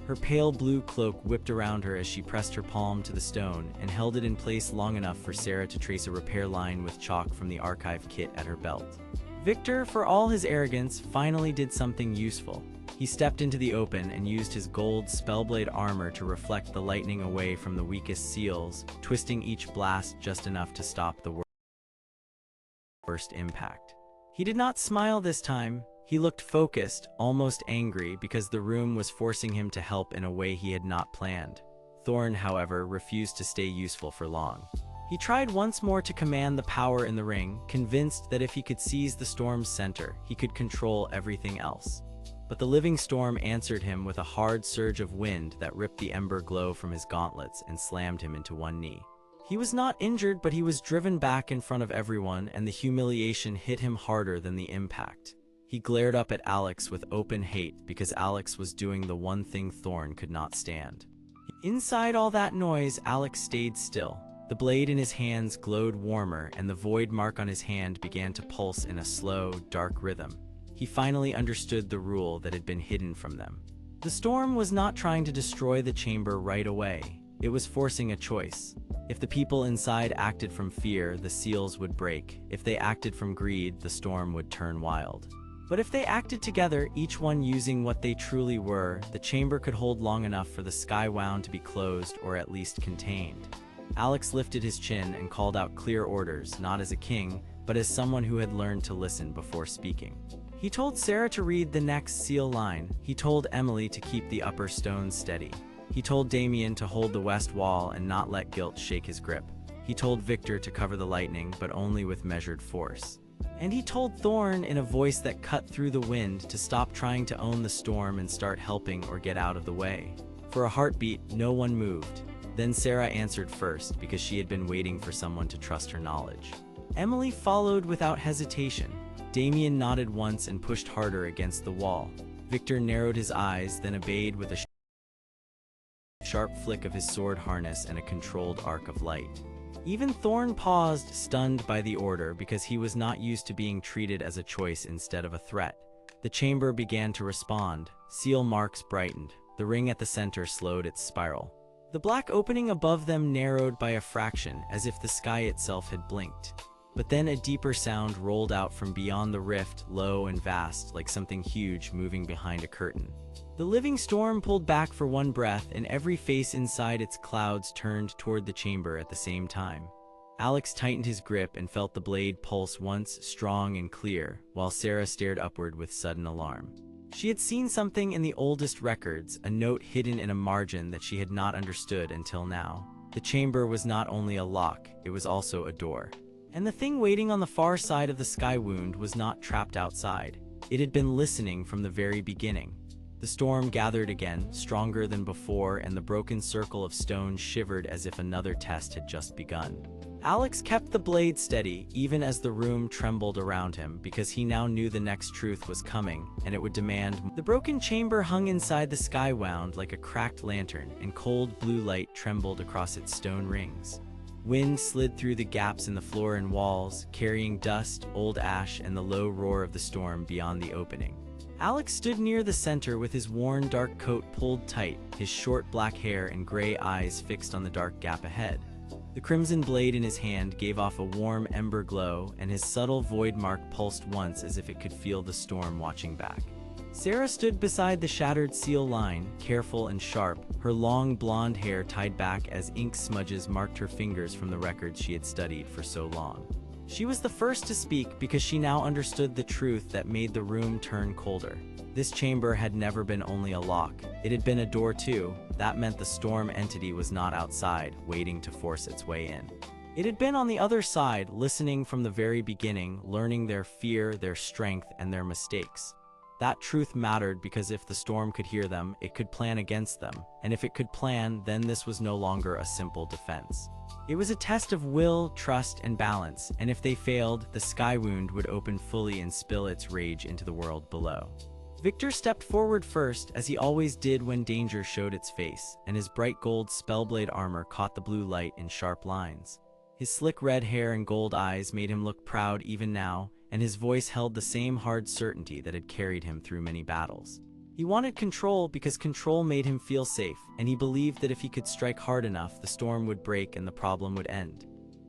Her pale blue cloak whipped around her as she pressed her palm to the stone and held it in place long enough for Sarah to trace a repair line with chalk from the archive kit at her belt. Victor, for all his arrogance, finally did something useful. He stepped into the open and used his gold spellblade armor to reflect the lightning away from the weakest seals, twisting each blast just enough to stop the worst impact. He did not smile this time. He looked focused, almost angry, because the room was forcing him to help in a way he had not planned. Thorne, however, refused to stay useful for long. He tried once more to command the power in the ring, convinced that if he could seize the storm's center, he could control everything else. But the living storm answered him with a hard surge of wind that ripped the ember glow from his gauntlets and slammed him into one knee. He was not injured, but he was driven back in front of everyone, and the humiliation hit him harder than the impact. He glared up at Alex with open hate because Alex was doing the one thing Thorne could not stand. Inside all that noise, Alex stayed still. The blade in his hands glowed warmer, and the void mark on his hand began to pulse in a slow, dark rhythm. He finally understood the rule that had been hidden from them. The storm was not trying to destroy the chamber right away. It was forcing a choice. If the people inside acted from fear, the seals would break. If they acted from greed, the storm would turn wild. But if they acted together, each one using what they truly were, the chamber could hold long enough for the sky wound to be closed or at least contained. Alex lifted his chin and called out clear orders, not as a king, but as someone who had learned to listen before speaking. He told Sarah to read the next seal line. He told Emily to keep the upper stones steady. He told Damian to hold the west wall and not let guilt shake his grip. He told Victor to cover the lightning, but only with measured force. And he told Thorne in a voice that cut through the wind to stop trying to own the storm and start helping or get out of the way. For a heartbeat, no one moved. Then Sarah answered first because she had been waiting for someone to trust her knowledge. Emily followed without hesitation. Damian nodded once and pushed harder against the wall. Victor narrowed his eyes, then obeyed with a sharp flick of his sword harness and a controlled arc of light. Even Thorne paused, stunned by the order, because he was not used to being treated as a choice instead of a threat. The chamber began to respond. Seal marks brightened. The ring at the center slowed its spiral. The black opening above them narrowed by a fraction, as if the sky itself had blinked. But then a deeper sound rolled out from beyond the rift, low and vast, like something huge moving behind a curtain. The living storm pulled back for one breath, and every face inside its clouds turned toward the chamber at the same time. Alex tightened his grip and felt the blade pulse once strong and clear, while Sarah stared upward with sudden alarm. She had seen something in the oldest records, a note hidden in a margin that she had not understood until now. The chamber was not only a lock, it was also a door. And the thing waiting on the far side of the sky wound was not trapped outside. It had been listening from the very beginning. The storm gathered again, stronger than before, and the broken circle of stone shivered as if another test had just begun. Alex kept the blade steady, even as the room trembled around him, because he now knew the next truth was coming, and it would demand. The broken chamber hung inside the sky wound like a cracked lantern, and cold blue light trembled across its stone rings. Wind slid through the gaps in the floor and walls, carrying dust, old ash, and the low roar of the storm beyond the opening. Alex stood near the center with his worn dark coat pulled tight, his short black hair and gray eyes fixed on the dark gap ahead. The crimson blade in his hand gave off a warm ember glow, and his subtle void mark pulsed once as if it could feel the storm watching back. Sarah stood beside the shattered seal line, careful and sharp, her long blonde hair tied back as ink smudges marked her fingers from the records she had studied for so long. She was the first to speak because she now understood the truth that made the room turn colder. This chamber had never been only a lock. It had been a door too. That meant the storm entity was not outside, waiting to force its way in. It had been on the other side, listening from the very beginning, learning their fear, their strength, and their mistakes. That truth mattered because if the storm could hear them, it could plan against them, and if it could plan, then this was no longer a simple defense. It was a test of will, trust, and balance, and if they failed, the sky wound would open fully and spill its rage into the world below. Victor stepped forward first, as he always did when danger showed its face, and his bright gold spellblade armor caught the blue light in sharp lines. His slick red hair and gold eyes made him look proud even now, and his voice held the same hard certainty that had carried him through many battles. He wanted control because control made him feel safe, and he believed that if he could strike hard enough, the storm would break and the problem would end.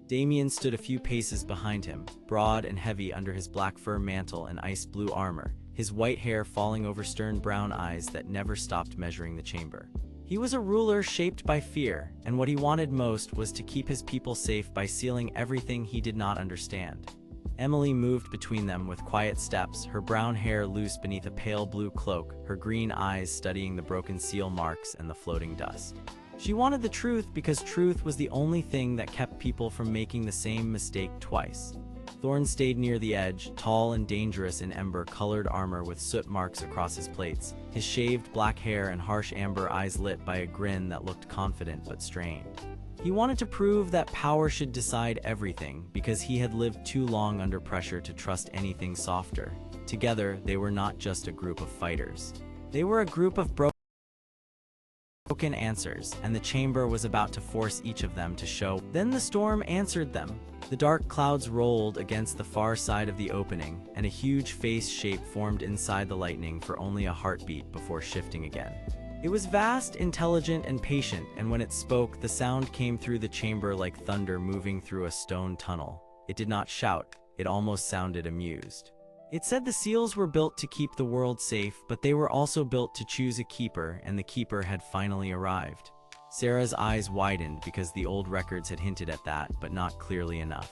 Damian stood a few paces behind him, broad and heavy under his black fur mantle and ice blue armor, his white hair falling over stern brown eyes that never stopped measuring the chamber. He was a ruler shaped by fear, and what he wanted most was to keep his people safe by sealing everything he did not understand. Emily moved between them with quiet steps, her brown hair loose beneath a pale blue cloak, her green eyes studying the broken seal marks and the floating dust. She wanted the truth because truth was the only thing that kept people from making the same mistake twice. Thorne stayed near the edge, tall and dangerous in ember-colored armor with soot marks across his plates, his shaved black hair and harsh amber eyes lit by a grin that looked confident but strained. He wanted to prove that power should decide everything because he had lived too long under pressure to trust anything softer. Together, they were not just a group of fighters. They were a group of broken answers, and the chamber was about to force each of them to show. Then the storm answered them. The dark clouds rolled against the far side of the opening, and a huge face shape formed inside the lightning for only a heartbeat before shifting again. It was vast, intelligent, and patient, and when it spoke, the sound came through the chamber like thunder moving through a stone tunnel. It did not shout, it almost sounded amused. It said the seals were built to keep the world safe, but they were also built to choose a keeper, and the keeper had finally arrived. Sarah's eyes widened because the old records had hinted at that, but not clearly enough.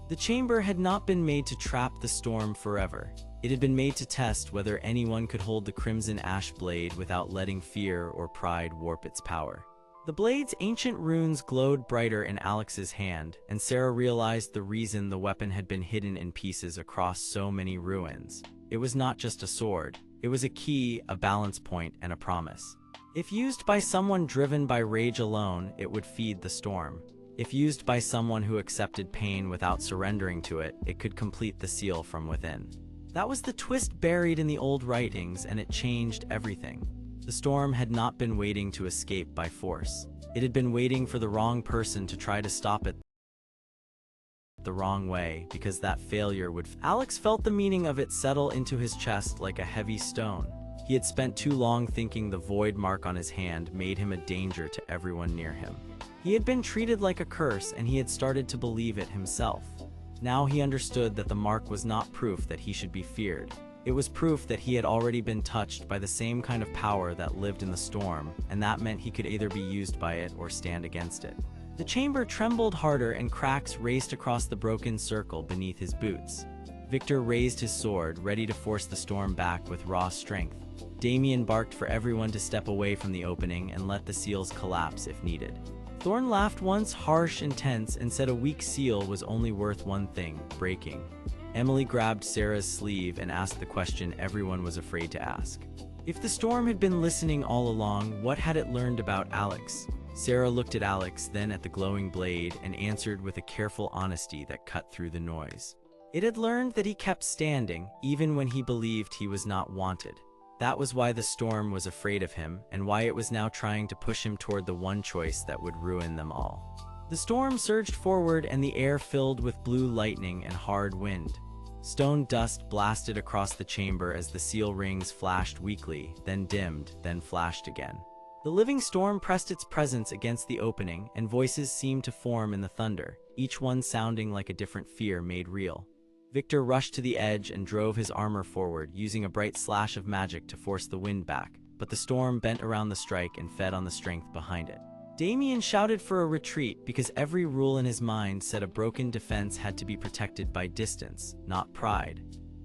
The chamber had not been made to trap the storm forever. It had been made to test whether anyone could hold the crimson ash blade without letting fear or pride warp its power. The blade's ancient runes glowed brighter in Alex's hand, and Sarah realized the reason the weapon had been hidden in pieces across so many ruins. It was not just a sword. It was a key, a balance point, and a promise. If used by someone driven by rage alone, it would feed the storm. If used by someone who accepted pain without surrendering to it, it could complete the seal from within. That was the twist buried in the old writings, and it changed everything. The storm had not been waiting to escape by force. It had been waiting for the wrong person to try to stop it the wrong way, because that failure would... Alex felt the meaning of it settle into his chest like a heavy stone. He had spent too long thinking the void mark on his hand made him a danger to everyone near him. He had been treated like a curse, and he had started to believe it himself. Now he understood that the mark was not proof that he should be feared. It was proof that he had already been touched by the same kind of power that lived in the storm, and that meant he could either be used by it or stand against it. The chamber trembled harder, and cracks raced across the broken circle beneath his boots. Victor raised his sword, ready to force the storm back with raw strength. Damian barked for everyone to step away from the opening and let the seals collapse if needed. Thorne laughed once, harsh and tense, and said a weak seal was only worth one thing: breaking. Emily grabbed Sarah's sleeve and asked the question everyone was afraid to ask. If the storm had been listening all along, what had it learned about Alex? Sarah looked at Alex, then at the glowing blade, and answered with a careful honesty that cut through the noise. It had learned that he kept standing, even when he believed he was not wanted. That was why the storm was afraid of him, and why it was now trying to push him toward the one choice that would ruin them all. The storm surged forward, and the air filled with blue lightning and hard wind. Stone dust blasted across the chamber as the seal rings flashed weakly, then dimmed, then flashed again. The living storm pressed its presence against the opening, and voices seemed to form in the thunder, each one sounding like a different fear made real. Victor rushed to the edge and drove his armor forward, using a bright slash of magic to force the wind back, but the storm bent around the strike and fed on the strength behind it. Damian shouted for a retreat because every rule in his mind said a broken defense had to be protected by distance, not pride.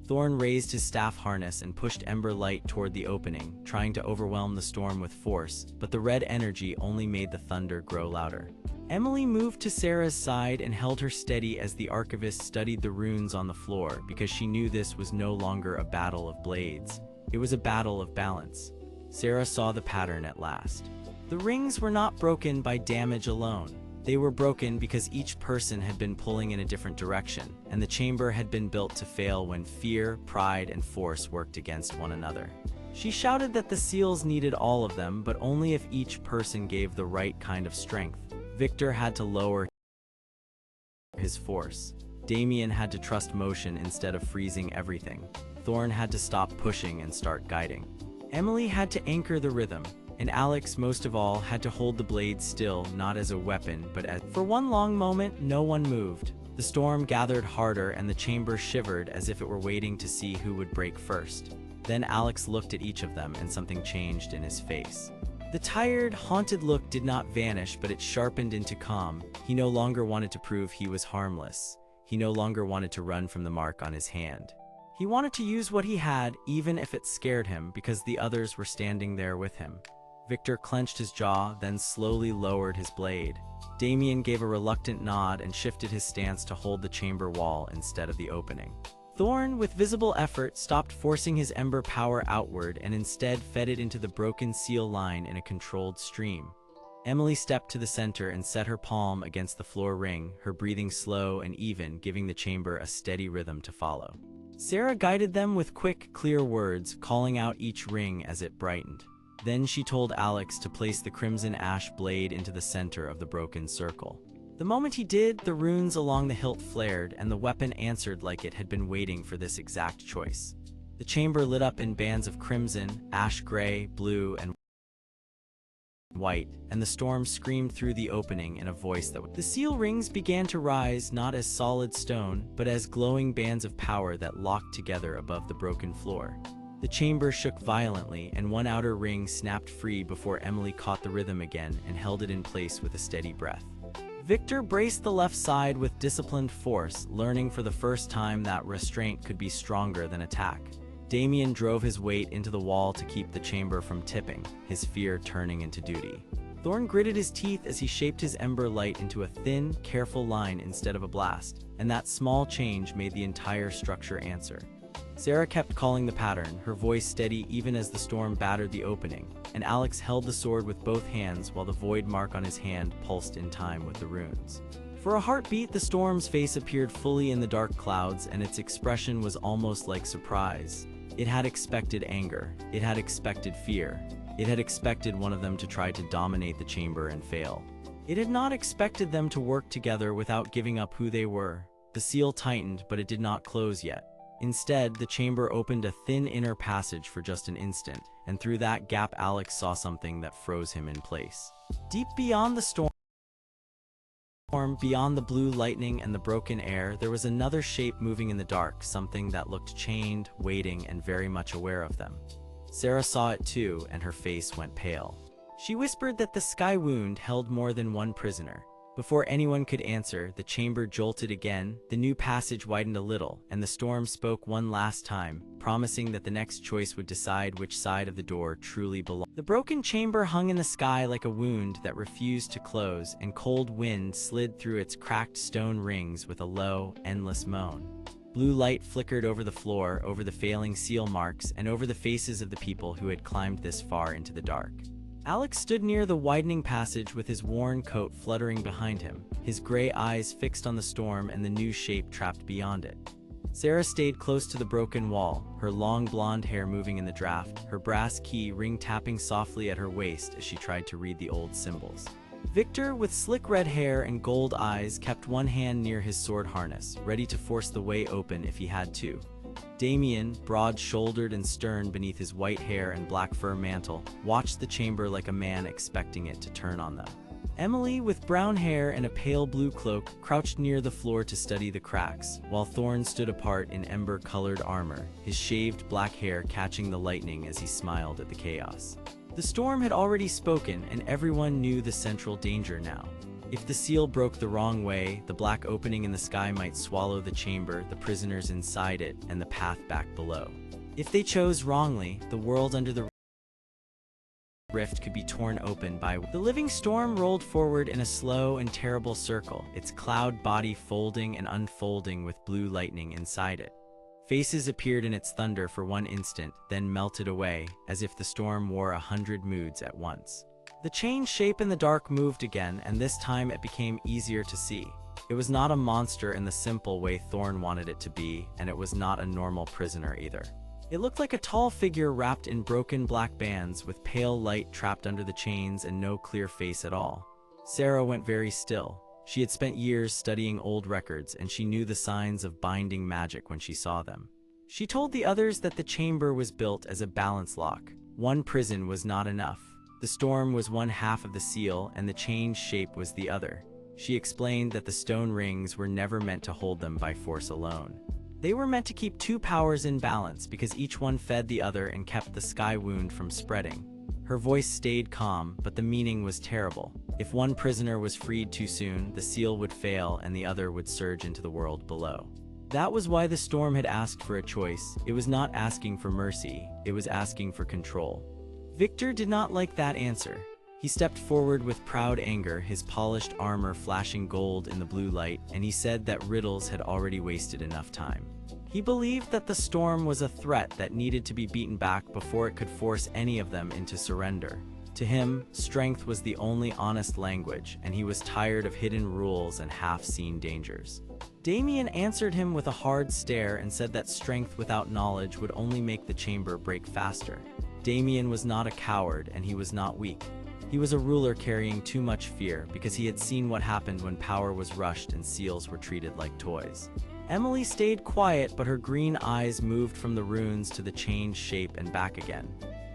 Thorne raised his staff harness and pushed Ember Light toward the opening, trying to overwhelm the storm with force, but the red energy only made the thunder grow louder. Emily moved to Sarah's side and held her steady as the archivist studied the runes on the floor, because she knew this was no longer a battle of blades. It was a battle of balance. Sarah saw the pattern at last. The rings were not broken by damage alone. They were broken because each person had been pulling in a different direction, and the chamber had been built to fail when fear, pride, and force worked against one another. She shouted that the seals needed all of them, but only if each person gave the right kind of strength. Victor had to lower his force. Damian had to trust motion instead of freezing everything. Thorne had to stop pushing and start guiding. Emily had to anchor the rhythm. And Alex, most of all, had to hold the blade still, not as a weapon, but as... For one long moment, no one moved. The storm gathered harder, and the chamber shivered as if it were waiting to see who would break first. Then Alex looked at each of them, and something changed in his face. The tired, haunted look did not vanish, but it sharpened into calm. He no longer wanted to prove he was harmless. He no longer wanted to run from the mark on his hand. He wanted to use what he had, even if it scared him, because the others were standing there with him. Victor clenched his jaw, then slowly lowered his blade. Damian gave a reluctant nod and shifted his stance to hold the chamber wall instead of the opening. Thorne, with visible effort, stopped forcing his ember power outward and instead fed it into the broken seal line in a controlled stream. Emily stepped to the center and set her palm against the floor ring, her breathing slow and even, giving the chamber a steady rhythm to follow. Sarah guided them with quick, clear words, calling out each ring as it brightened. Then she told Alex to place the crimson ash blade into the center of the broken circle. The moment he did, the runes along the hilt flared, and the weapon answered like it had been waiting for this exact choice. The chamber lit up in bands of crimson, ash gray, blue, and white, and the storm screamed through the opening in a voice that the seal rings began to rise not as solid stone, but as glowing bands of power that locked together above the broken floor. The chamber shook violently, and one outer ring snapped free before Emily caught the rhythm again and held it in place with a steady breath. Victor braced the left side with disciplined force, learning for the first time that restraint could be stronger than attack. Damian drove his weight into the wall to keep the chamber from tipping, his fear turning into duty. Thorne gritted his teeth as he shaped his ember light into a thin, careful line instead of a blast, and that small change made the entire structure answer. Sarah kept calling the pattern, her voice steady even as the storm battered the opening, and Alex held the sword with both hands while the void mark on his hand pulsed in time with the runes. For a heartbeat, the storm's face appeared fully in the dark clouds, and its expression was almost like surprise. It had expected anger. It had expected fear. It had expected one of them to try to dominate the chamber and fail. It had not expected them to work together without giving up who they were. The seal tightened, but it did not close yet. Instead, the chamber opened a thin inner passage for just an instant, and through that gap Alex saw something that froze him in place. Deep beyond the storm, beyond the blue lightning and the broken air, there was another shape moving in the dark, something that looked chained, waiting, and very much aware of them. Sarah saw it too, and her face went pale. She whispered that the sky wound held more than one prisoner. Before anyone could answer, the chamber jolted again, the new passage widened a little, and the storm spoke one last time, promising that the next choice would decide which side of the door truly belonged. The broken chamber hung in the sky like a wound that refused to close, and cold wind slid through its cracked stone rings with a low, endless moan. Blue light flickered over the floor, over the failing seal marks, and over the faces of the people who had climbed this far into the dark. Alex stood near the widening passage with his worn coat fluttering behind him, his gray eyes fixed on the storm and the new shape trapped beyond it. Sarah stayed close to the broken wall, her long blonde hair moving in the draft, her brass key ring tapping softly at her waist as she tried to read the old symbols. Victor, with slick red hair and gold eyes, kept one hand near his sword harness, ready to force the way open if he had to. Damian, broad-shouldered and stern beneath his white hair and black fur mantle, watched the chamber like a man expecting it to turn on them. Emily, with brown hair and a pale blue cloak, crouched near the floor to study the cracks, while Thorne stood apart in ember-colored armor, his shaved black hair catching the lightning as he smiled at the chaos. The storm had already spoken, and everyone knew the central danger now. If the seal broke the wrong way, the black opening in the sky might swallow the chamber, the prisoners inside it, and the path back below. If they chose wrongly, the world under the rift could be torn open by... The living storm rolled forward in a slow and terrible circle, its cloud body folding and unfolding with blue lightning inside it. Faces appeared in its thunder for one instant, then melted away, as if the storm wore 100 moods at once. The changed shape in the dark moved again, and this time it became easier to see. It was not a monster in the simple way Thorne wanted it to be, and it was not a normal prisoner either. It looked like a tall figure wrapped in broken black bands, with pale light trapped under the chains and no clear face at all. Sarah went very still. She had spent years studying old records, and she knew the signs of binding magic when she saw them. She told the others that the chamber was built as a balance lock. One prison was not enough. The storm was one half of the seal, and the changed shape was the other. She explained that the stone rings were never meant to hold them by force alone. They were meant to keep two powers in balance because each one fed the other and kept the sky wound from spreading. Her voice stayed calm, but the meaning was terrible. If one prisoner was freed too soon, the seal would fail and the other would surge into the world below. That was why the storm had asked for a choice. It was not asking for mercy, it was asking for control. Victor did not like that answer. He stepped forward with proud anger, his polished armor flashing gold in the blue light, and he said that Riddles had already wasted enough time. He believed that the storm was a threat that needed to be beaten back before it could force any of them into surrender. To him, strength was the only honest language, and he was tired of hidden rules and half-seen dangers. Damian answered him with a hard stare and said that strength without knowledge would only make the chamber break faster. Damian was not a coward, and he was not weak. He was a ruler carrying too much fear because he had seen what happened when power was rushed and seals were treated like toys. Emily stayed quiet, but her green eyes moved from the runes to the changed shape and back again.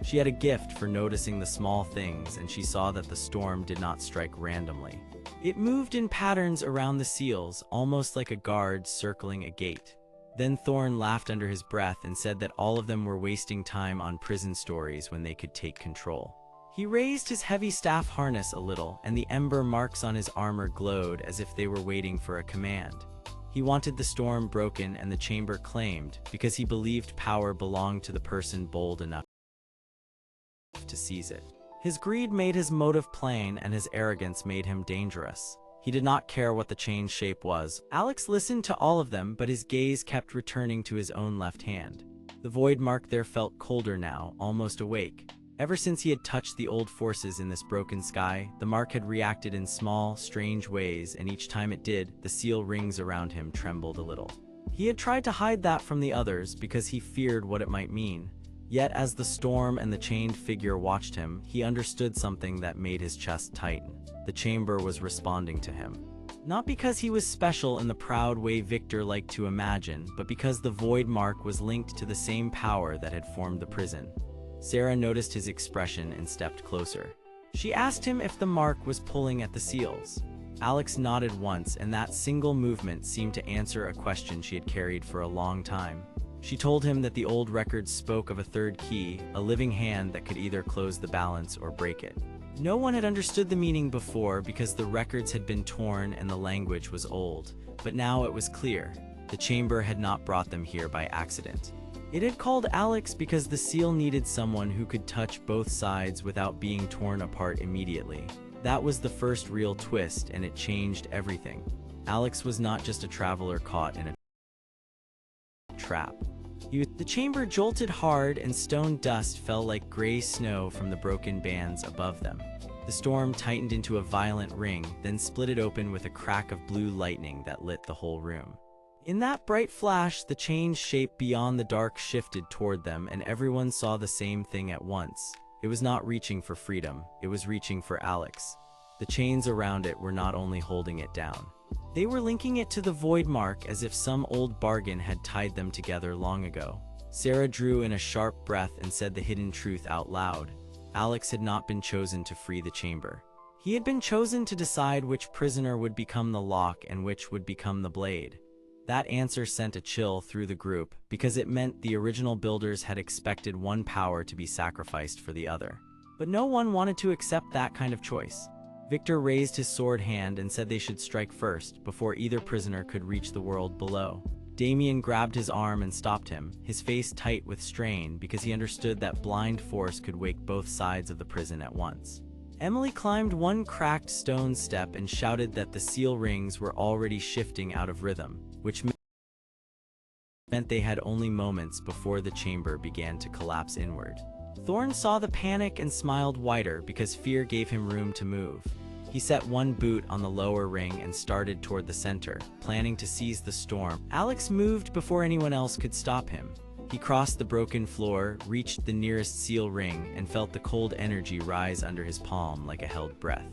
She had a gift for noticing the small things, and she saw that the storm did not strike randomly. It moved in patterns around the seals, almost like a guard circling a gate. Then Thorne laughed under his breath and said that all of them were wasting time on prison stories when they could take control. He raised his heavy staff harness a little, and the ember marks on his armor glowed as if they were waiting for a command. He wanted the storm broken and the chamber claimed, because he believed power belonged to the person bold enough to seize it. His greed made his motive plain, and his arrogance made him dangerous. He did not care what the chain's shape was. Alex listened to all of them, but his gaze kept returning to his own left hand. The void mark there felt colder now, almost awake. Ever since he had touched the old forces in this broken sky, the mark had reacted in small, strange ways, and each time it did, the seal rings around him trembled a little. He had tried to hide that from the others because he feared what it might mean. Yet as the storm and the chained figure watched him, he understood something that made his chest tighten. The chamber was responding to him. Not because he was special in the proud way Victor liked to imagine, but because the void mark was linked to the same power that had formed the prison. Sarah noticed his expression and stepped closer. She asked him if the mark was pulling at the seals. Alex nodded once, and that single movement seemed to answer a question she had carried for a long time. She told him that the old records spoke of a third key, a living hand that could either close the balance or break it. No one had understood the meaning before because the records had been torn and the language was old, but now it was clear. The chamber had not brought them here by accident. It had called Alex because the seal needed someone who could touch both sides without being torn apart immediately. That was the first real twist, and it changed everything. Alex was not just a traveler caught in a trap. The chamber jolted hard, and stone dust fell like gray snow from the broken bands above them. The storm tightened into a violent ring, then split it open with a crack of blue lightning that lit the whole room. In that bright flash, the chain's shape beyond the dark shifted toward them, and everyone saw the same thing at once. It was not reaching for freedom, it was reaching for Alex. The chains around it were not only holding it down. They were linking it to the void mark as if some old bargain had tied them together long ago. Sarah drew in a sharp breath and said the hidden truth out loud. Alex had not been chosen to free the chamber. He had been chosen to decide which prisoner would become the lock and which would become the blade. That answer sent a chill through the group because it meant the original builders had expected one power to be sacrificed for the other. But no one wanted to accept that kind of choice. Victor raised his sword hand and said they should strike first, before either prisoner could reach the world below. Damian grabbed his arm and stopped him, his face tight with strain because he understood that blind force could wake both sides of the prison at once. Emily climbed one cracked stone step and shouted that the seal rings were already shifting out of rhythm, which meant they had only moments before the chamber began to collapse inward. Thorne saw the panic and smiled wider because fear gave him room to move. He set one boot on the lower ring and started toward the center, planning to seize the storm. Alex moved before anyone else could stop him. He crossed the broken floor, reached the nearest seal ring, and felt the cold energy rise under his palm like a held breath.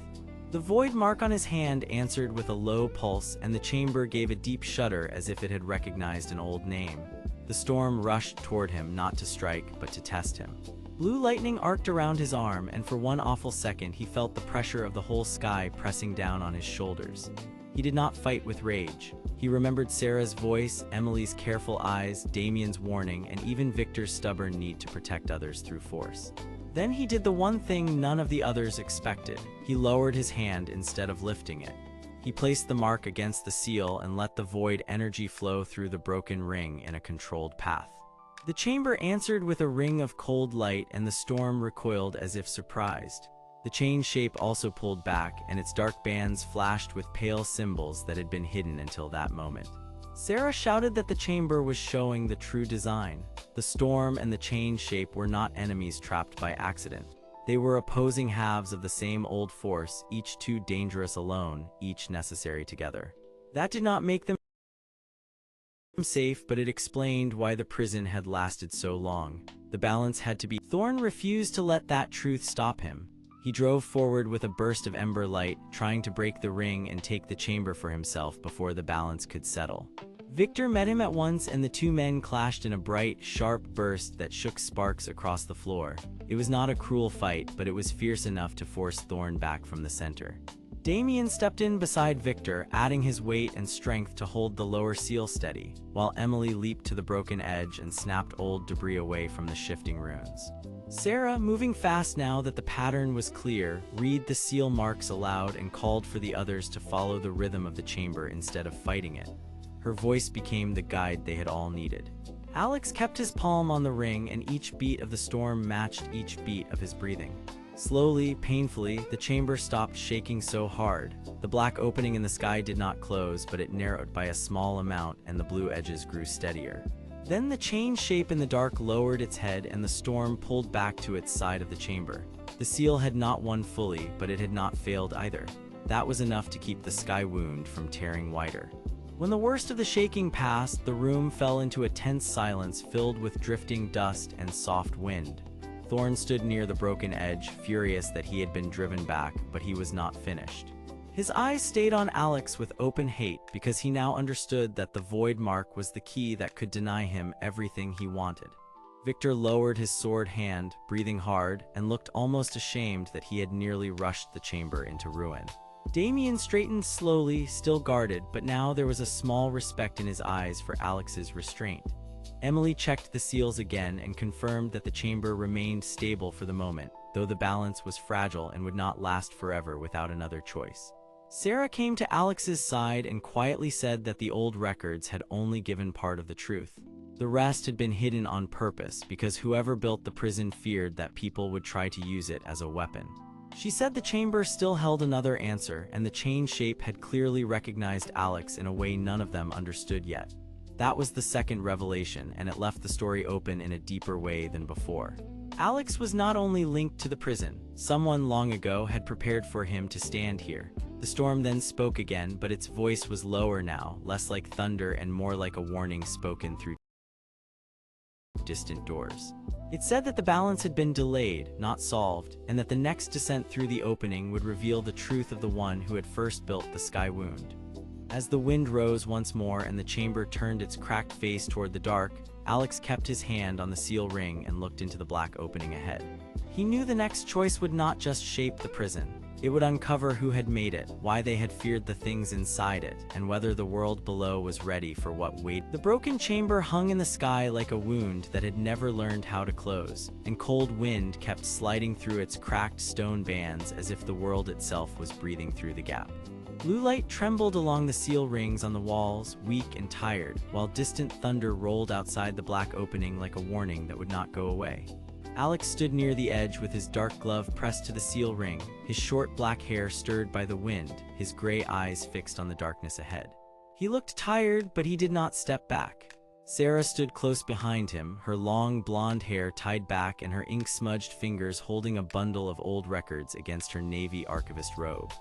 The void mark on his hand answered with a low pulse, and the chamber gave a deep shudder as if it had recognized an old name. The storm rushed toward him, not to strike, but to test him. Blue lightning arced around his arm, and for one awful second he felt the pressure of the whole sky pressing down on his shoulders. He did not fight with rage. He remembered Sarah's voice, Emily's careful eyes, Damian's warning, and even Victor's stubborn need to protect others through force. Then he did the one thing none of the others expected. He lowered his hand instead of lifting it. He placed the mark against the seal and let the void energy flow through the broken ring in a controlled path. The chamber answered with a ring of cold light, and the storm recoiled as if surprised. The chain shape also pulled back, and its dark bands flashed with pale symbols that had been hidden until that moment. Sarah shouted that the chamber was showing the true design. The storm and the chain shape were not enemies trapped by accident. They were opposing halves of the same old force, each too dangerous alone, each necessary together. That did not make them safe, but it explained why the prison had lasted so long. The balance had to be. Thorne refused to let that truth stop him. He drove forward with a burst of ember light, trying to break the ring and take the chamber for himself before the balance could settle. Victor met him at once, and the two men clashed in a bright, sharp burst that shook sparks across the floor. It was not a cruel fight, but it was fierce enough to force Thorne back from the center. Damian stepped in beside Victor, adding his weight and strength to hold the lower seal steady, while Emily leaped to the broken edge and snapped old debris away from the shifting runes. Sarah, moving fast now that the pattern was clear, read the seal marks aloud and called for the others to follow the rhythm of the chamber instead of fighting it. Her voice became the guide they had all needed. Alex kept his palm on the ring, and each beat of the storm matched each beat of his breathing. Slowly, painfully, the chamber stopped shaking so hard. The black opening in the sky did not close, but it narrowed by a small amount, and the blue edges grew steadier. Then the chain shape in the dark lowered its head, and the storm pulled back to its side of the chamber. The seal had not won fully, but it had not failed either. That was enough to keep the sky wound from tearing wider. When the worst of the shaking passed, the room fell into a tense silence filled with drifting dust and soft wind. Thorne stood near the broken edge, furious that he had been driven back, but he was not finished. His eyes stayed on Alex with open hate, because he now understood that the void mark was the key that could deny him everything he wanted. Victor lowered his sword hand, breathing hard, and looked almost ashamed that he had nearly rushed the chamber into ruin. Damian straightened slowly, still guarded, but now there was a small respect in his eyes for Alex's restraint. Emily checked the seals again and confirmed that the chamber remained stable for the moment, though the balance was fragile and would not last forever without another choice. Sarah came to Alex's side and quietly said that the old records had only given part of the truth. The rest had been hidden on purpose because whoever built the prison feared that people would try to use it as a weapon. She said the chamber still held another answer, and the chain shape had clearly recognized Alex in a way none of them understood yet. That was the second revelation, and it left the story open in a deeper way than before. Alex was not only linked to the prison. Someone long ago had prepared for him to stand here. The storm then spoke again, but its voice was lower now, less like thunder and more like a warning spoken through distant doors. It said that the balance had been delayed, not solved, and that the next descent through the opening would reveal the truth of the one who had first built the sky wound. As the wind rose once more and the chamber turned its cracked face toward the dark, Alex kept his hand on the seal ring and looked into the black opening ahead. He knew the next choice would not just shape the prison. It would uncover who had made it, why they had feared the things inside it, and whether the world below was ready for what waited. The broken chamber hung in the sky like a wound that had never learned how to close, and cold wind kept sliding through its cracked stone bands as if the world itself was breathing through the gap. Blue light trembled along the seal rings on the walls, weak and tired, while distant thunder rolled outside the black opening like a warning that would not go away. Alex stood near the edge with his dark glove pressed to the seal ring, his short black hair stirred by the wind, his gray eyes fixed on the darkness ahead. He looked tired, but he did not step back. Sarah stood close behind him, her long blonde hair tied back and her ink-smudged fingers holding a bundle of old records against her navy archivist robe.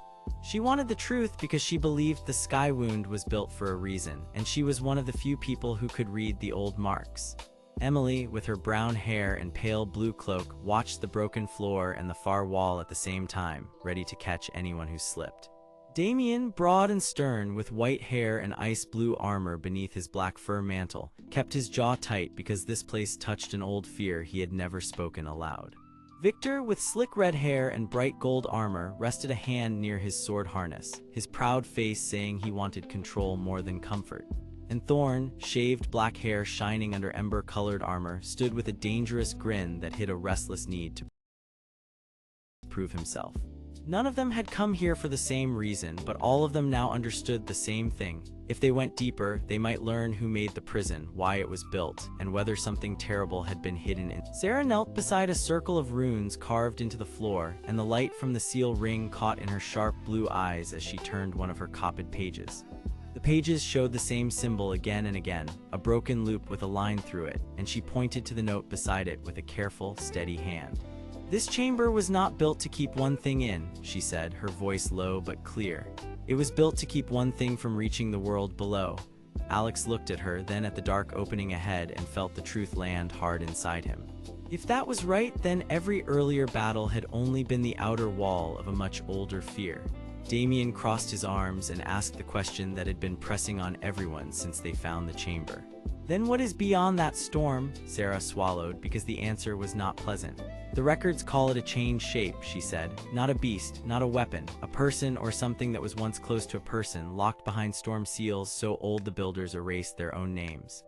She wanted the truth because she believed the sky wound was built for a reason, and she was one of the few people who could read the old marks. Emily, with her brown hair and pale blue cloak, watched the broken floor and the far wall at the same time, ready to catch anyone who slipped. Damian, broad and stern, with white hair and ice blue armor beneath his black fur mantle, kept his jaw tight because this place touched an old fear he had never spoken aloud. Victor, with slick red hair and bright gold armor, rested a hand near his sword harness, his proud face saying he wanted control more than comfort. And Thorne, shaved black hair shining under ember-colored armor, stood with a dangerous grin that hid a restless need to prove himself. None of them had come here for the same reason, but all of them now understood the same thing. If they went deeper, they might learn who made the prison, why it was built, and whether something terrible had been hidden in. Sarah knelt beside a circle of runes carved into the floor, and the light from the seal ring caught in her sharp blue eyes as she turned one of her copied pages. The pages showed the same symbol again and again, a broken loop with a line through it, and she pointed to the note beside it with a careful, steady hand. This chamber was not built to keep one thing in, she said, her voice low but clear. It was built to keep one thing from reaching the world below. Alex looked at her, then at the dark opening ahead, and felt the truth land hard inside him. If that was right, then every earlier battle had only been the outer wall of a much older fear. Damian crossed his arms and asked the question that had been pressing on everyone since they found the chamber. "Then what is beyond that storm?" Sarah swallowed because the answer was not pleasant. "The records call it a changed shape," she said. "Not a beast, not a weapon, a person or something that was once close to a person, locked behind storm seals so old the builders erased their own names."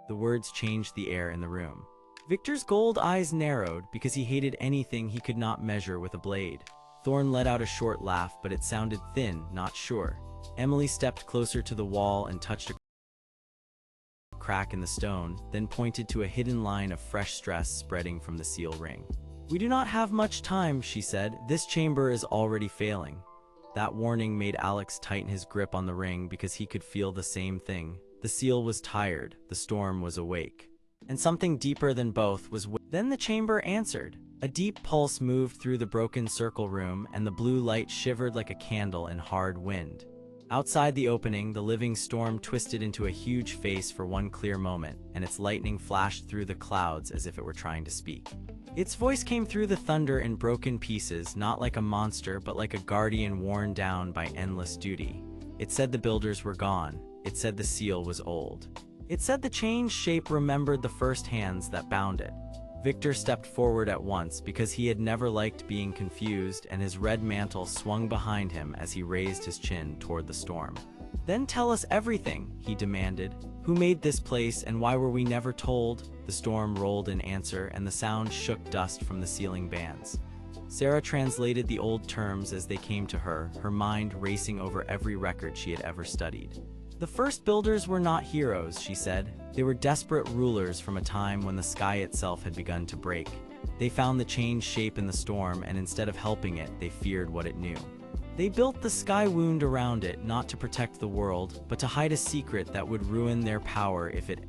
The words changed the air in the room. Victor's gold eyes narrowed because he hated anything he could not measure with a blade. Thorne let out a short laugh, but it sounded thin, not sure. Emily stepped closer to the wall and touched a crack in the stone, then pointed to a hidden line of fresh stress spreading from the seal ring. "We do not have much time," she said. "This chamber is already failing." That warning made Alex tighten his grip on the ring because he could feel the same thing. The seal was tired, the storm was awake. And something deeper than both was Then the chamber answered. A deep pulse moved through the broken circle room, and the blue light shivered like a candle in hard wind. Outside the opening, the living storm twisted into a huge face for one clear moment, and its lightning flashed through the clouds as if it were trying to speak. Its voice came through the thunder in broken pieces, not like a monster, but like a guardian worn down by endless duty. It said the builders were gone. It said the seal was old. It said the changed shape remembered the first hands that bound it. Victor stepped forward at once because he had never liked being confused, and his red mantle swung behind him as he raised his chin toward the storm. "Then tell us everything," he demanded. "Who made this place, and why were we never told?" The storm rolled in answer, and the sound shook dust from the ceiling bands. Sarah translated the old terms as they came to her, her mind racing over every record she had ever studied. "The first builders were not heroes," she said. "They were desperate rulers from a time when the sky itself had begun to break. They found the changed shape in the storm, and instead of helping it, they feared what it knew. They built the sky wound around it, not to protect the world, but to hide a secret that would ruin their power if it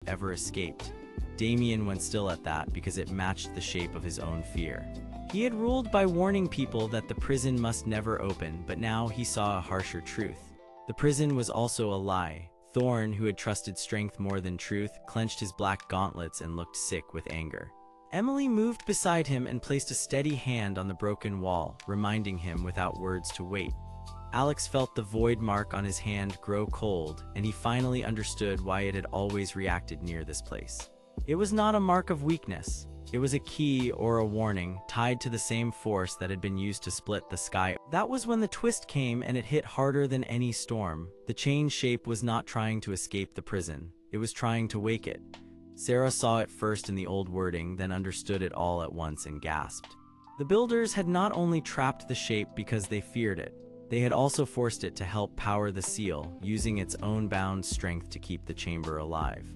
ever escaped." Damian went still at that because it matched the shape of his own fear. He had ruled by warning people that the prison must never open, but now he saw a harsher truth. The prison was also a lie. Thorne, who had trusted strength more than truth, clenched his black gauntlets and looked sick with anger. Emily moved beside him and placed a steady hand on the broken wall, reminding him without words to wait. Alex felt the void mark on his hand grow cold, and he finally understood why it had always reacted near this place. It was not a mark of weakness. It was a key or a warning tied to the same force that had been used to split the sky. That was when the twist came, and it hit harder than any storm. The changed shape was not trying to escape the prison. It was trying to wake it. Sarah saw it first in the old wording, then understood it all at once and gasped. The builders had not only trapped the shape because they feared it. They had also forced it to help power the seal, using its own bound strength to keep the chamber alive.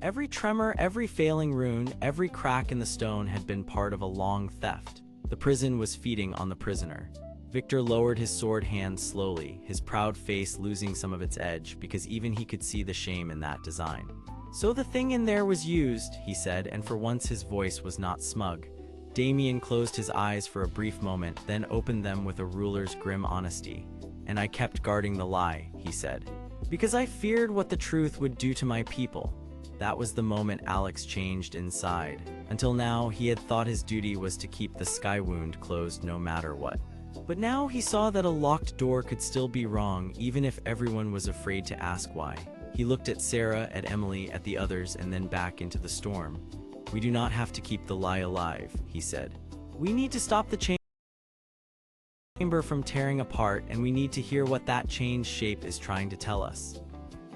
Every tremor, every failing rune, every crack in the stone had been part of a long theft. The prison was feeding on the prisoner. Victor lowered his sword hand slowly, his proud face losing some of its edge because even he could see the shame in that design. "So the thing in there was used," he said, and for once his voice was not smug. Damian closed his eyes for a brief moment, then opened them with a ruler's grim honesty. "And I kept guarding the lie," he said, "because I feared what the truth would do to my people." That was the moment Alex changed inside. Until now, he had thought his duty was to keep the sky wound closed no matter what. But now he saw that a locked door could still be wrong, even if everyone was afraid to ask why. He looked at Sarah, at Emily, at the others, and then back into the storm. "We do not have to keep the lie alive," he said. "We need to stop the chamber from tearing apart, and we need to hear what that changed shape is trying to tell us."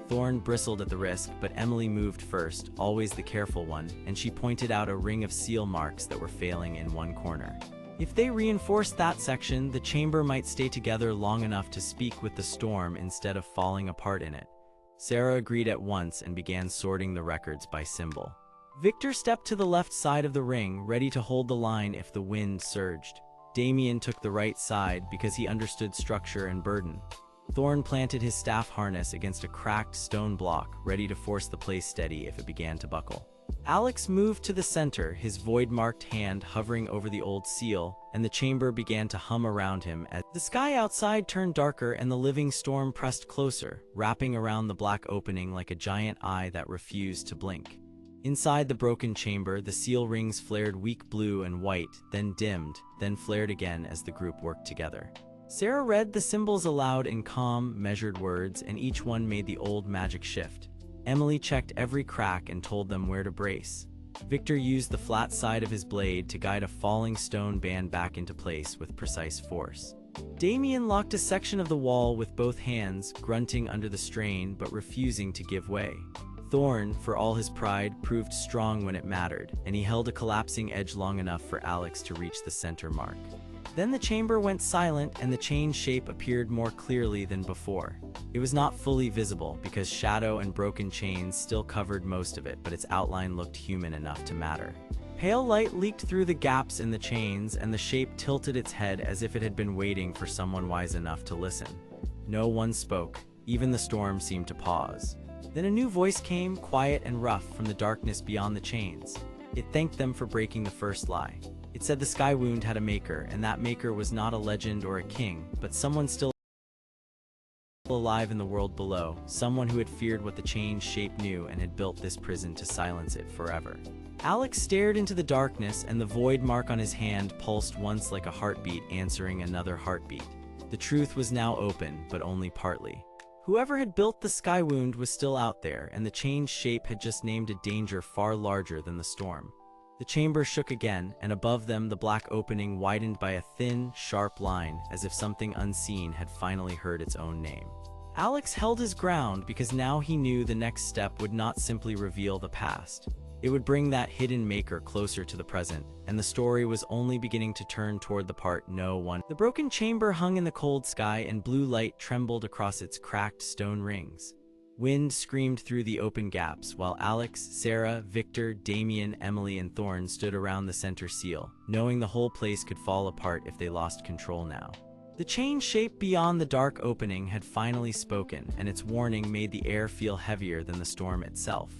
Thorne bristled at the risk, but Emily moved first, always the careful one, and she pointed out a ring of seal marks that were failing in one corner. If they reinforced that section, the chamber might stay together long enough to speak with the storm instead of falling apart in it. Sarah agreed at once and began sorting the records by symbol. Victor stepped to the left side of the ring, ready to hold the line if the wind surged. Damian took the right side because he understood structure and burden. Thorne planted his staff harness against a cracked stone block, ready to force the place steady if it began to buckle. Alex moved to the center, his void-marked hand hovering over the old seal, and the chamber began to hum around him as the sky outside turned darker and the living storm pressed closer, wrapping around the black opening like a giant eye that refused to blink. Inside the broken chamber, the seal rings flared weak blue and white, then dimmed, then flared again as the group worked together. Sarah read the symbols aloud in calm, measured words, and each one made the old magic shift. Emily checked every crack and told them where to brace. Victor used the flat side of his blade to guide a falling stone band back into place with precise force. Damian locked a section of the wall with both hands, grunting under the strain but refusing to give way. Thorne, for all his pride, proved strong when it mattered, and he held a collapsing edge long enough for Alex to reach the center mark. Then the chamber went silent and the chain shape appeared more clearly than before. It was not fully visible because shadow and broken chains still covered most of it, but its outline looked human enough to matter. Pale light leaked through the gaps in the chains, and the shape tilted its head as if it had been waiting for someone wise enough to listen. No one spoke. Even the storm seemed to pause. Then a new voice came, quiet and rough, from the darkness beyond the chains. It thanked them for breaking the first lie. It said the sky wound had a maker, and that maker was not a legend or a king, but someone still alive in the world below, someone who had feared what the chain's shape knew and had built this prison to silence it forever. Alex stared into the darkness, and the void mark on his hand pulsed once like a heartbeat answering another heartbeat. The truth was now open, but only partly. Whoever had built the sky wound was still out there, and the chain's shape had just named a danger far larger than the storm. The chamber shook again, and above them the black opening widened by a thin, sharp line, as if something unseen had finally heard its own name. Alex held his ground because now he knew the next step would not simply reveal the past. It would bring that hidden maker closer to the present, and the story was only beginning to turn toward the part no one. The broken chamber hung in the cold sky, and blue light trembled across its cracked stone rings. Wind screamed through the open gaps, while Alex, Sarah, Victor, Damian, Emily, and Thorne stood around the center seal, knowing the whole place could fall apart if they lost control now. The chain shape beyond the dark opening had finally spoken, and its warning made the air feel heavier than the storm itself.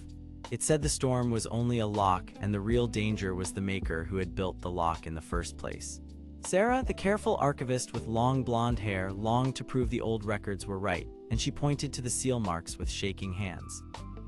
It said the storm was only a lock, and the real danger was the maker who had built the lock in the first place. Sarah, the careful archivist with long blonde hair, longed to prove the old records were right, and she pointed to the seal marks with shaking hands.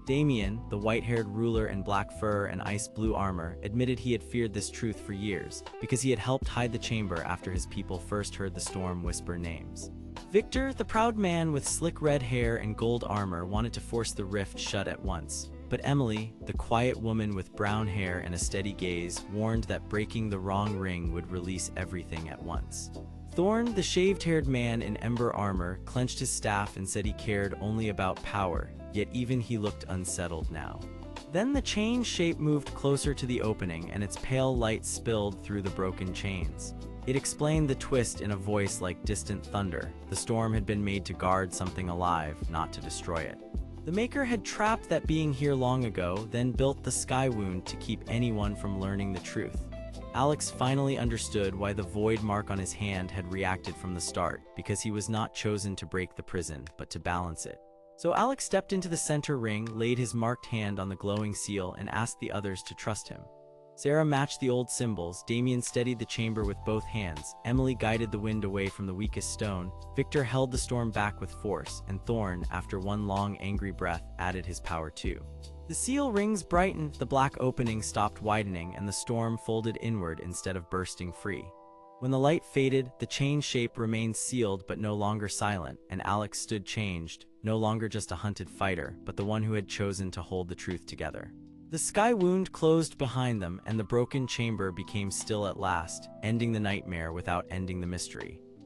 Damian, the white-haired ruler in black fur and ice-blue armor, admitted he had feared this truth for years, because he had helped hide the chamber after his people first heard the storm whisper names. Victor, the proud man with slick red hair and gold armor, wanted to force the rift shut at once. But Emily, the quiet woman with brown hair and a steady gaze, warned that breaking the wrong ring would release everything at once. Thorne, the shaved-haired man in ember armor, clenched his staff and said he cared only about power, yet even he looked unsettled now. Then the chain shape moved closer to the opening, and its pale light spilled through the broken chains. It explained the twist in a voice like distant thunder. The storm had been made to guard something alive, not to destroy it. The Maker had trapped that being here long ago, then built the sky wound to keep anyone from learning the truth. Alex finally understood why the void mark on his hand had reacted from the start, because he was not chosen to break the prison, but to balance it. So Alex stepped into the center ring, laid his marked hand on the glowing seal, and asked the others to trust him. Sarah matched the old symbols, Damian steadied the chamber with both hands, Emily guided the wind away from the weakest stone, Victor held the storm back with force, and Thorne, after one long angry breath, added his power too. The seal rings brightened, the black opening stopped widening, and the storm folded inward instead of bursting free. When the light faded, the chain shape remained sealed but no longer silent, and Alex stood changed, no longer just a hunted fighter, but the one who had chosen to hold the truth together. The sky wound closed behind them, and the broken chamber became still at last, ending the nightmare without ending the mystery.